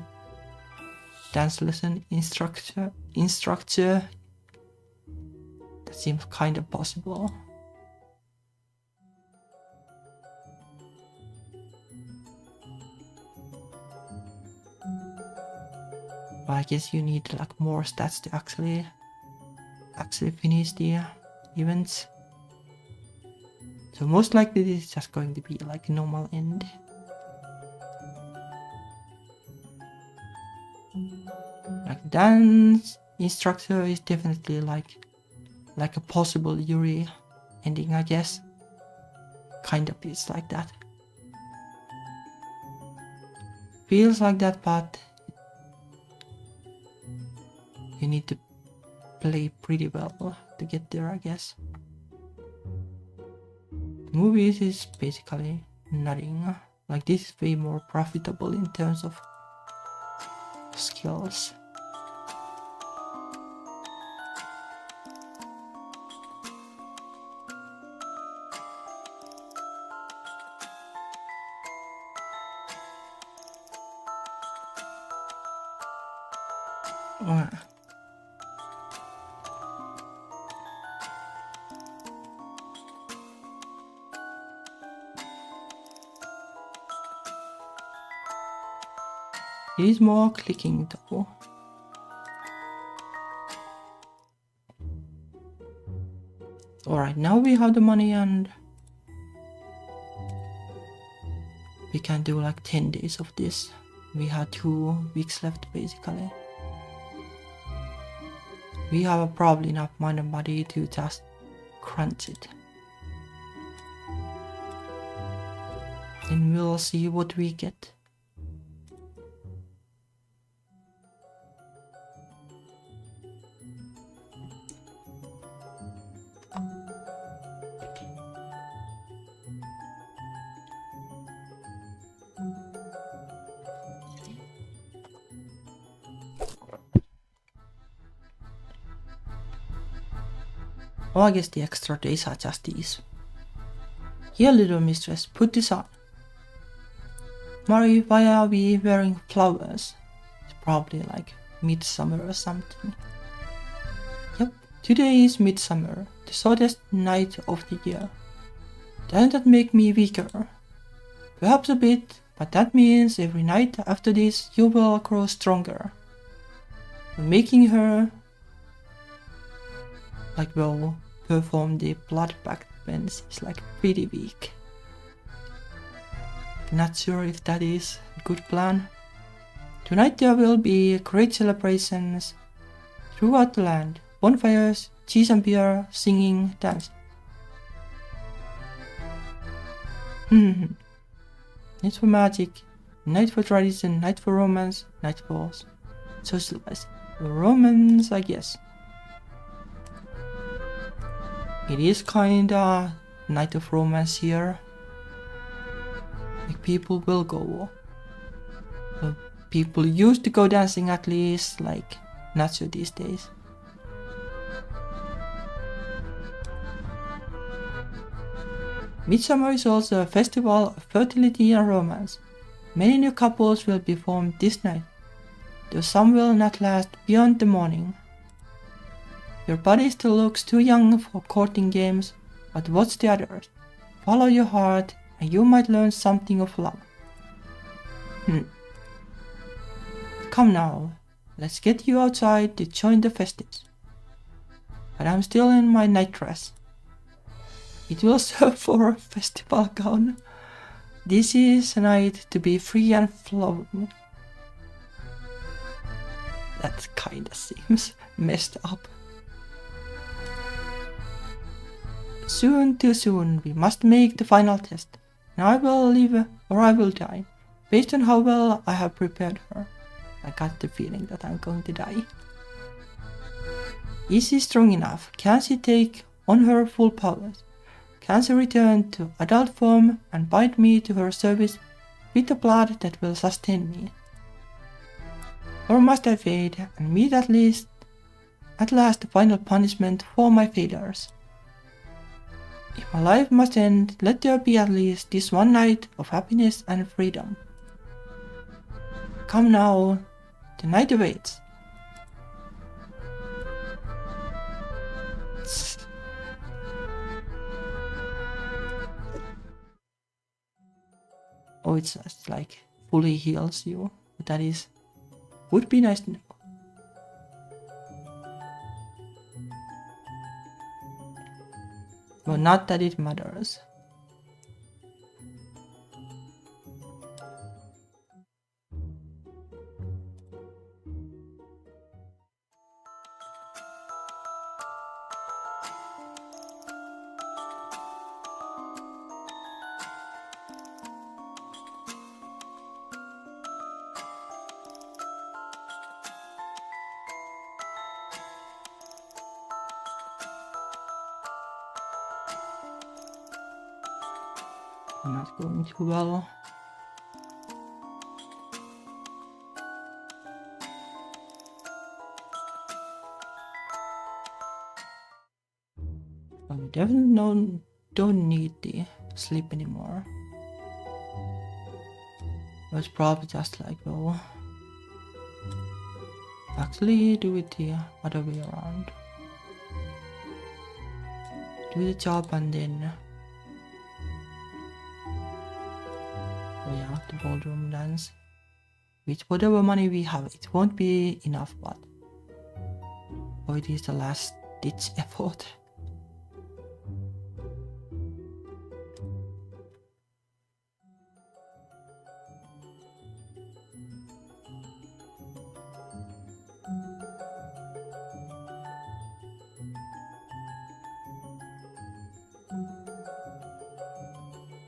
dance lesson instructor. That seems kind of possible. But I guess you need like more stats to actually finish the events. So most likely this is just going to be like a normal end. Like dance instructor is definitely like a possible Yuri ending, I guess. Kind of is like that. feels like that, but you need to play pretty well to get there, I guess. Movies is basically nothing. Like, this is way more profitable in terms of skills. It is more clicking though. Alright, now we have the money and we can do like 10 days of this. We have 2 weeks left basically. We have probably enough money to just crunch it. And we'll see what we get. Oh, I guess the extra days are just these. Here, little mistress, put this on. Mari, why are we wearing flowers? It's probably like midsummer or something. Yep, today is midsummer, the shortest night of the year. Doesn't that make me weaker? Perhaps a bit, but that means every night after this you will grow stronger. Making her well perform the blood pact bends is like pretty weak. Not sure if that is a good plan. Tonight there will be great celebrations throughout the land. Bonfires, cheese and beer, singing, dancing. Night for magic, night for tradition, night for romance, night for socializing. Romance, I guess. It is kinda night of romance here. Like, people will go. Well, people used to go dancing at least, like, not so these days. Midsummer is also a festival of fertility and romance. Many new couples will be formed this night, though some will not last beyond the morning. Your body still looks too young for courting games, but watch the others. Follow your heart, and you might learn something of love. Come now, let's get you outside to join the festives. But I'm still in my night dress. It will serve for a festival gown. This is a night to be free and flowing. That kinda seems messed up. Soon, too soon, we must make the final test. Now I will live or I will die, based on how well I have prepared her. I got the feeling that I'm going to die. Is she strong enough? Can she take on her full powers? Can she return to adult form and bind me to her service with the blood that will sustain me? Or must I fade and meet at last the final punishment for my failures? If my life must end, let there be at least this one night of happiness and freedom. Come now, the night awaits. Oh, it's just like fully heals you. But that would be nice to know. Well, not that it matters. Not going too well. I definitely don't need the sleep anymore. It was probably just like, well, actually do it the other way around. Do the job and then, oh yeah, the ballroom dance. With whatever money we have, it won't be enough, but oh, it is the last ditch effort.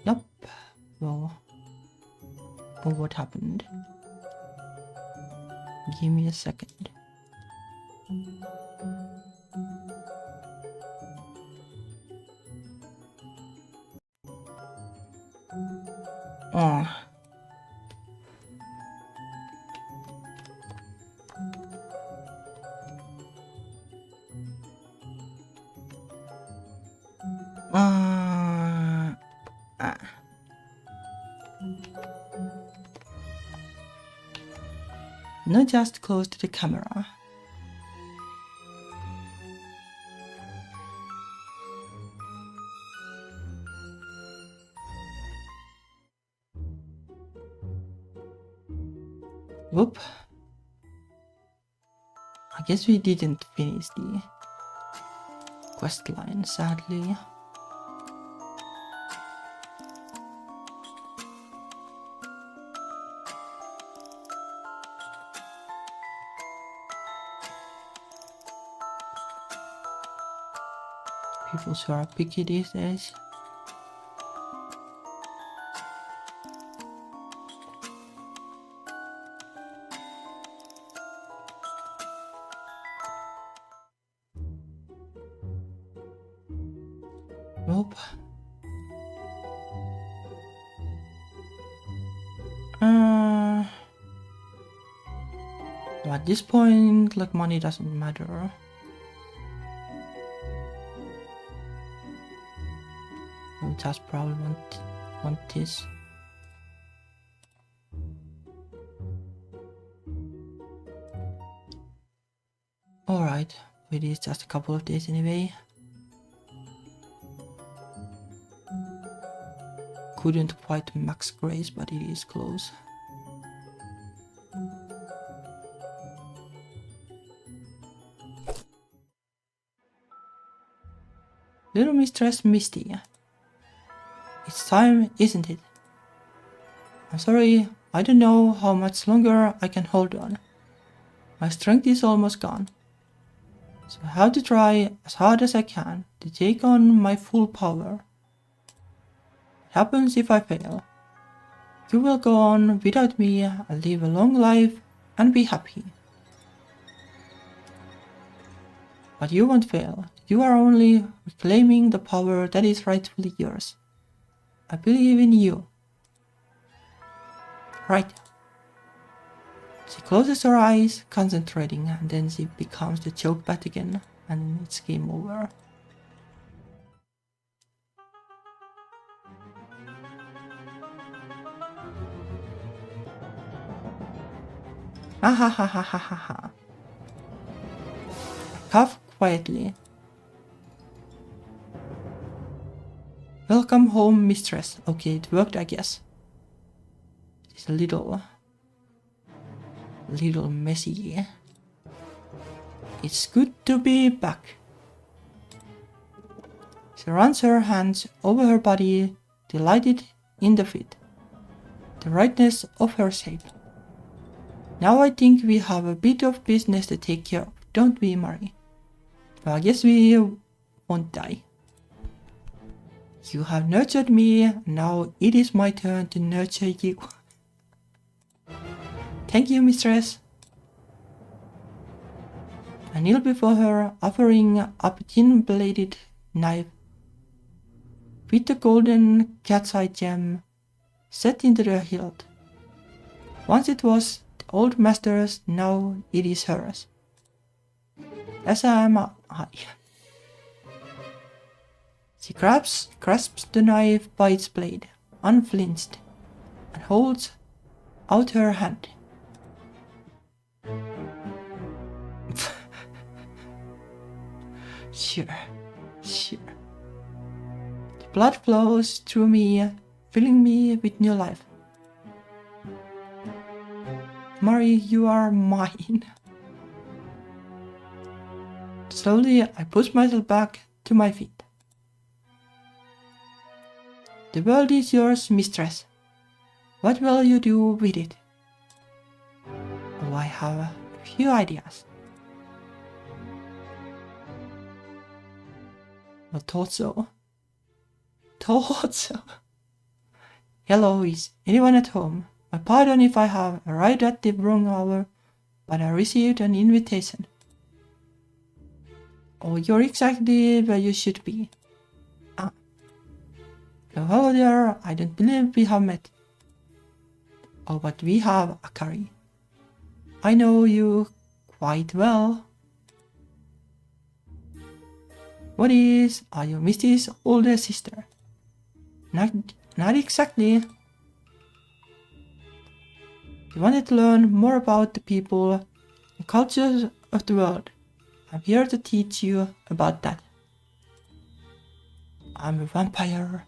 Nope. Well, oh, what happened? Give me a second. Oh. Not just close to the camera. Whoop. I guess we didn't finish the quest line, sadly. People sure are picky these days. Nope. At this point, like, money doesn't matter. We just probably want this. Alright, it is just a couple of days anyway. Couldn't quite max grace, but it is close. Little Mistress Misty. It's time, isn't it? I'm sorry, I don't know how much longer I can hold on. My strength is almost gone. So I have to try as hard as I can to take on my full power. What happens if I fail? You will go on without me and live a long life and be happy. But you won't fail. You are only reclaiming the power that is rightfully yours. I believe in you. Right. She closes her eyes, concentrating, and then she becomes the choke bat again, and it's game over. Ha ha ha ha ha ha ha. Cough quietly. Welcome home, mistress. Okay, it worked, I guess. It's a little messy. It's good to be back. She runs her hands over her body, delighted in the fit, the rightness of her shape. Now I think we have a bit of business to take care of, don't we, Mari? Well, I guess we won't die. You have nurtured me, now it is my turn to nurture you. Thank you, mistress. I kneel before her, offering up a thin-bladed knife with the golden cat's eye gem set into the hilt. Once it was the old master's, now it is hers. As am I. She grasps the knife by its blade, unflinched, and holds out her hand. Sure. The blood flows through me, filling me with new life. Mari, you are mine. Slowly, I push myself back to my feet. The world is yours, mistress. What will you do with it? Oh, I have a few ideas. I thought so. Hello, is anyone at home? My pardon if I have arrived at the wrong hour, but I received an invitation. Oh, you're exactly where you should be. Ah. Oh, hello there, I don't believe we have met. Oh, but we have, Akari. I know you quite well. What is, are you Misty's older sister? Not exactly. You wanted to learn more about the people and cultures of the world. I'm here to teach you about that. I'm a vampire.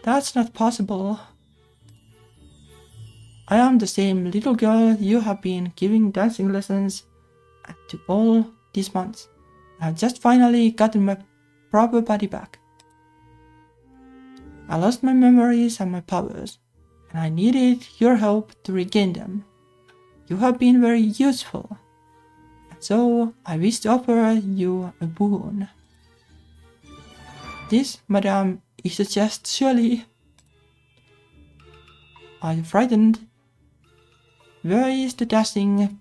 That's not possible. I am the same little girl you have been giving dancing lessons to all these months. I've just finally gotten my proper body back. I lost my memories and my powers, and I needed your help to regain them. You have been very useful, and so I wish to offer you a boon. This, madame, is a jest, surely. Are you frightened? Where is the dashing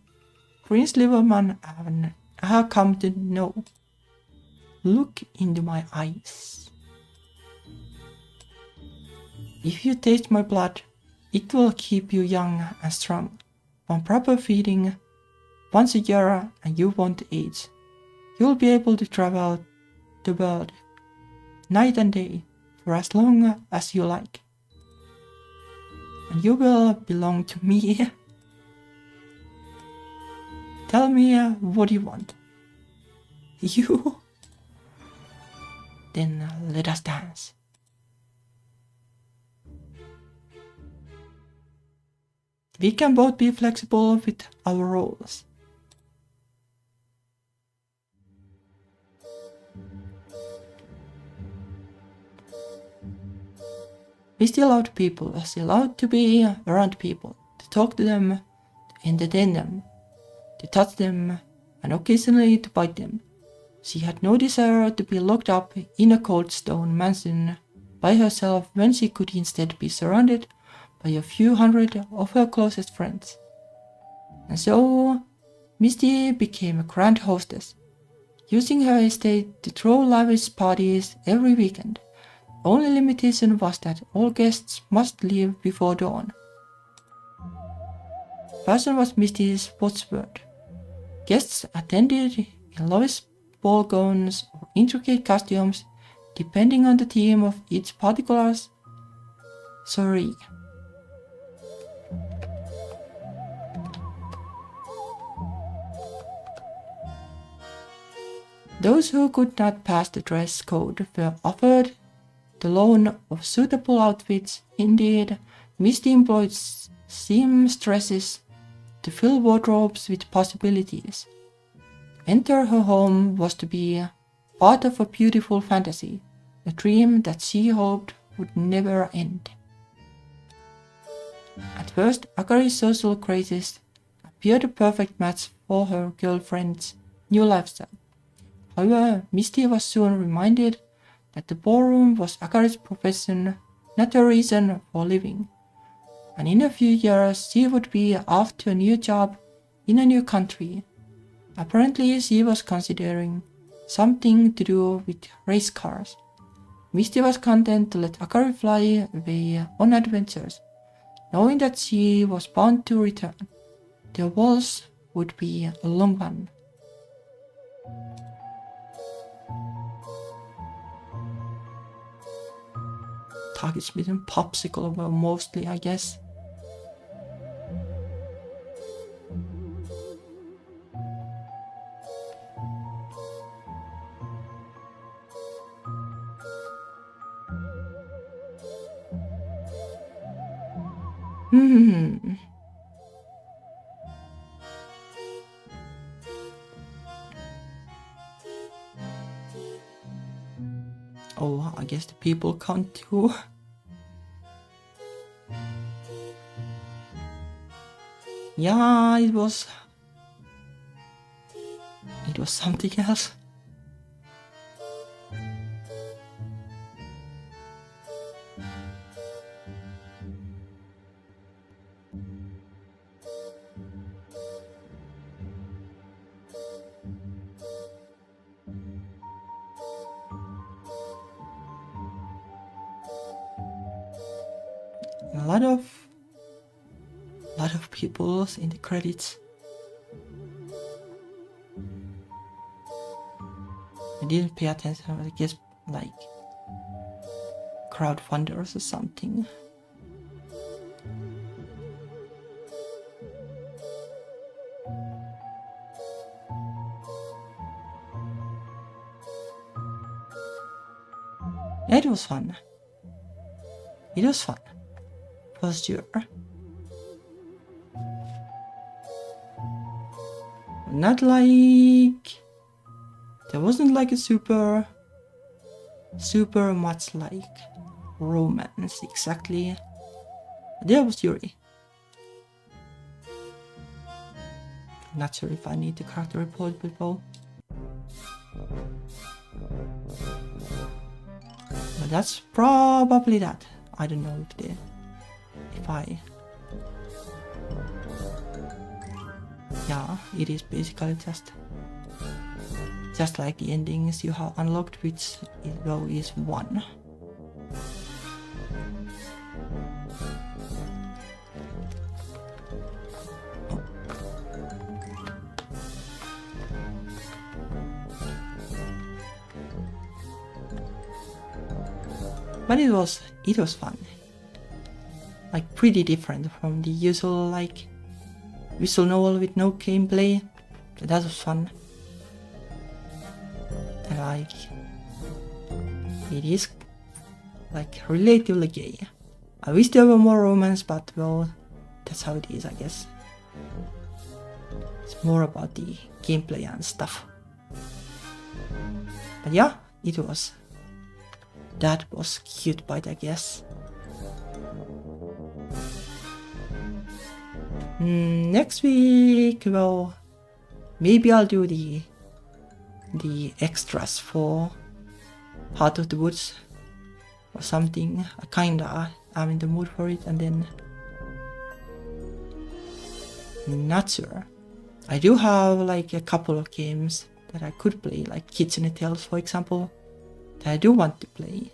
Prince Liverman I have come to know? Look into my eyes. If you taste my blood, it will keep you young and strong. On proper feeding, once a year, and you won't age. You'll be able to travel the world, night and day, for as long as you like. And you will belong to me. Tell me what you want. You? Then let us dance. We can both be flexible with our roles. We still allowed people, still allowed to be around people, to talk to them, to entertain them, to touch them, and occasionally to bite them. She had no desire to be locked up in a cold stone mansion by herself when she could instead be surrounded by a few hundred of her closest friends. And so, Misty became a grand hostess, using her estate to throw lavish parties every weekend. The only limitation was that all guests must leave before dawn. Fashion was Misty's watchword. Guests attended in lavish ball gowns or intricate costumes, depending on the theme of each particular soiree. Those who could not pass the dress code were offered the loan of suitable outfits. Indeed, Misty employed seamstresses to fill wardrobes with possibilities. To enter her home was to be part of a beautiful fantasy, a dream that she hoped would never end. At first, Akari's social crazes appeared a perfect match for her girlfriend's new lifestyle. However, Misty was soon reminded that the ballroom was Akari's profession, not her reason for living. And in a few years, she would be off to a new job in a new country. Apparently, she was considering something to do with race cars. Misty was content to let Akari fly away on adventures, knowing that she was bound to return. The waltz would be a long one. Target Smith and Popsicle were mostly, I guess. Oh, I guess the people count too. Yeah, it was something else. A lot of people in the credits. I didn't pay attention, I guess like crowdfunders or something. It was fun. It was fun. For sure. Not like... There wasn't like a super much like romance exactly. There was Yuri. Not sure if I need the character report before. But that's probably that. I don't know if I... Yeah, it is basically just like the endings you have unlocked, which though is 1. But it was fun. Like pretty different from the usual like visual novel with no gameplay. So that was fun. And like it is like relatively gay. I wish there were more romance, but well, that's how it is, I guess. It's more about the gameplay and stuff. But yeah, that was cute bite, I guess. Next week, well, maybe I'll do the extras for Heart of the Woods or something. I kinda am in the mood for it, and then not sure. I do have like a couple of games that I could play, like Kitsune Tales for example, that I do want to play.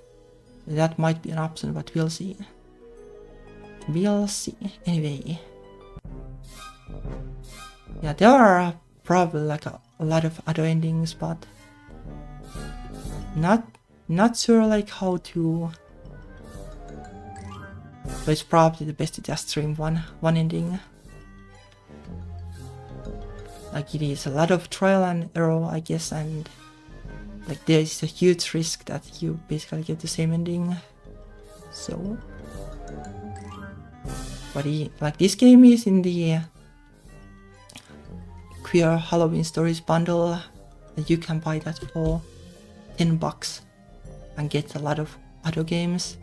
That might be an option, but we'll see. We'll see. Anyway. Yeah, there are probably like a lot of other endings, but not sure like how to. But it's probably the best to just stream one ending. Like it is a lot of trial and error, I guess, and like there is a huge risk that you basically get the same ending. So, but like this game is in the Queer Halloween Stories bundle, and you can buy that for $10 and get a lot of other games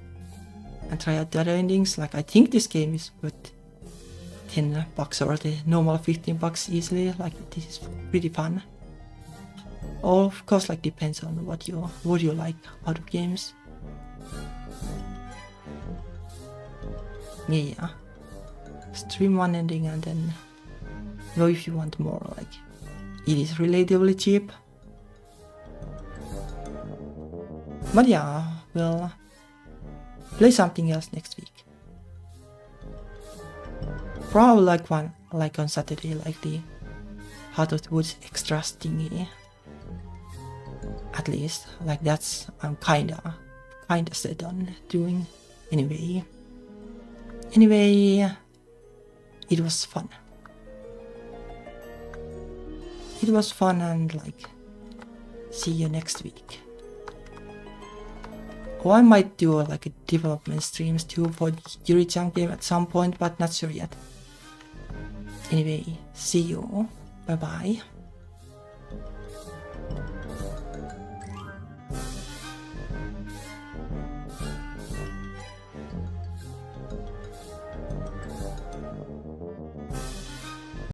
and try out the other endings. Like I think this game is worth $10 or the normal $15 easily. Like this is pretty fun. All of course like depends on what you like out of games. Yeah. Stream one ending and then know if you want more. Like it is relatively cheap. But yeah, we'll play something else next week. Probably like on Saturday, like the Heart of the Woods extras thingy. At least, like that's I'm kinda set on doing. Anyway, it was fun. It was fun, and like, see you next week. Or I might do like a development streams too for the Yuri jump game at some point, but not sure yet. Anyway, see you. Bye bye.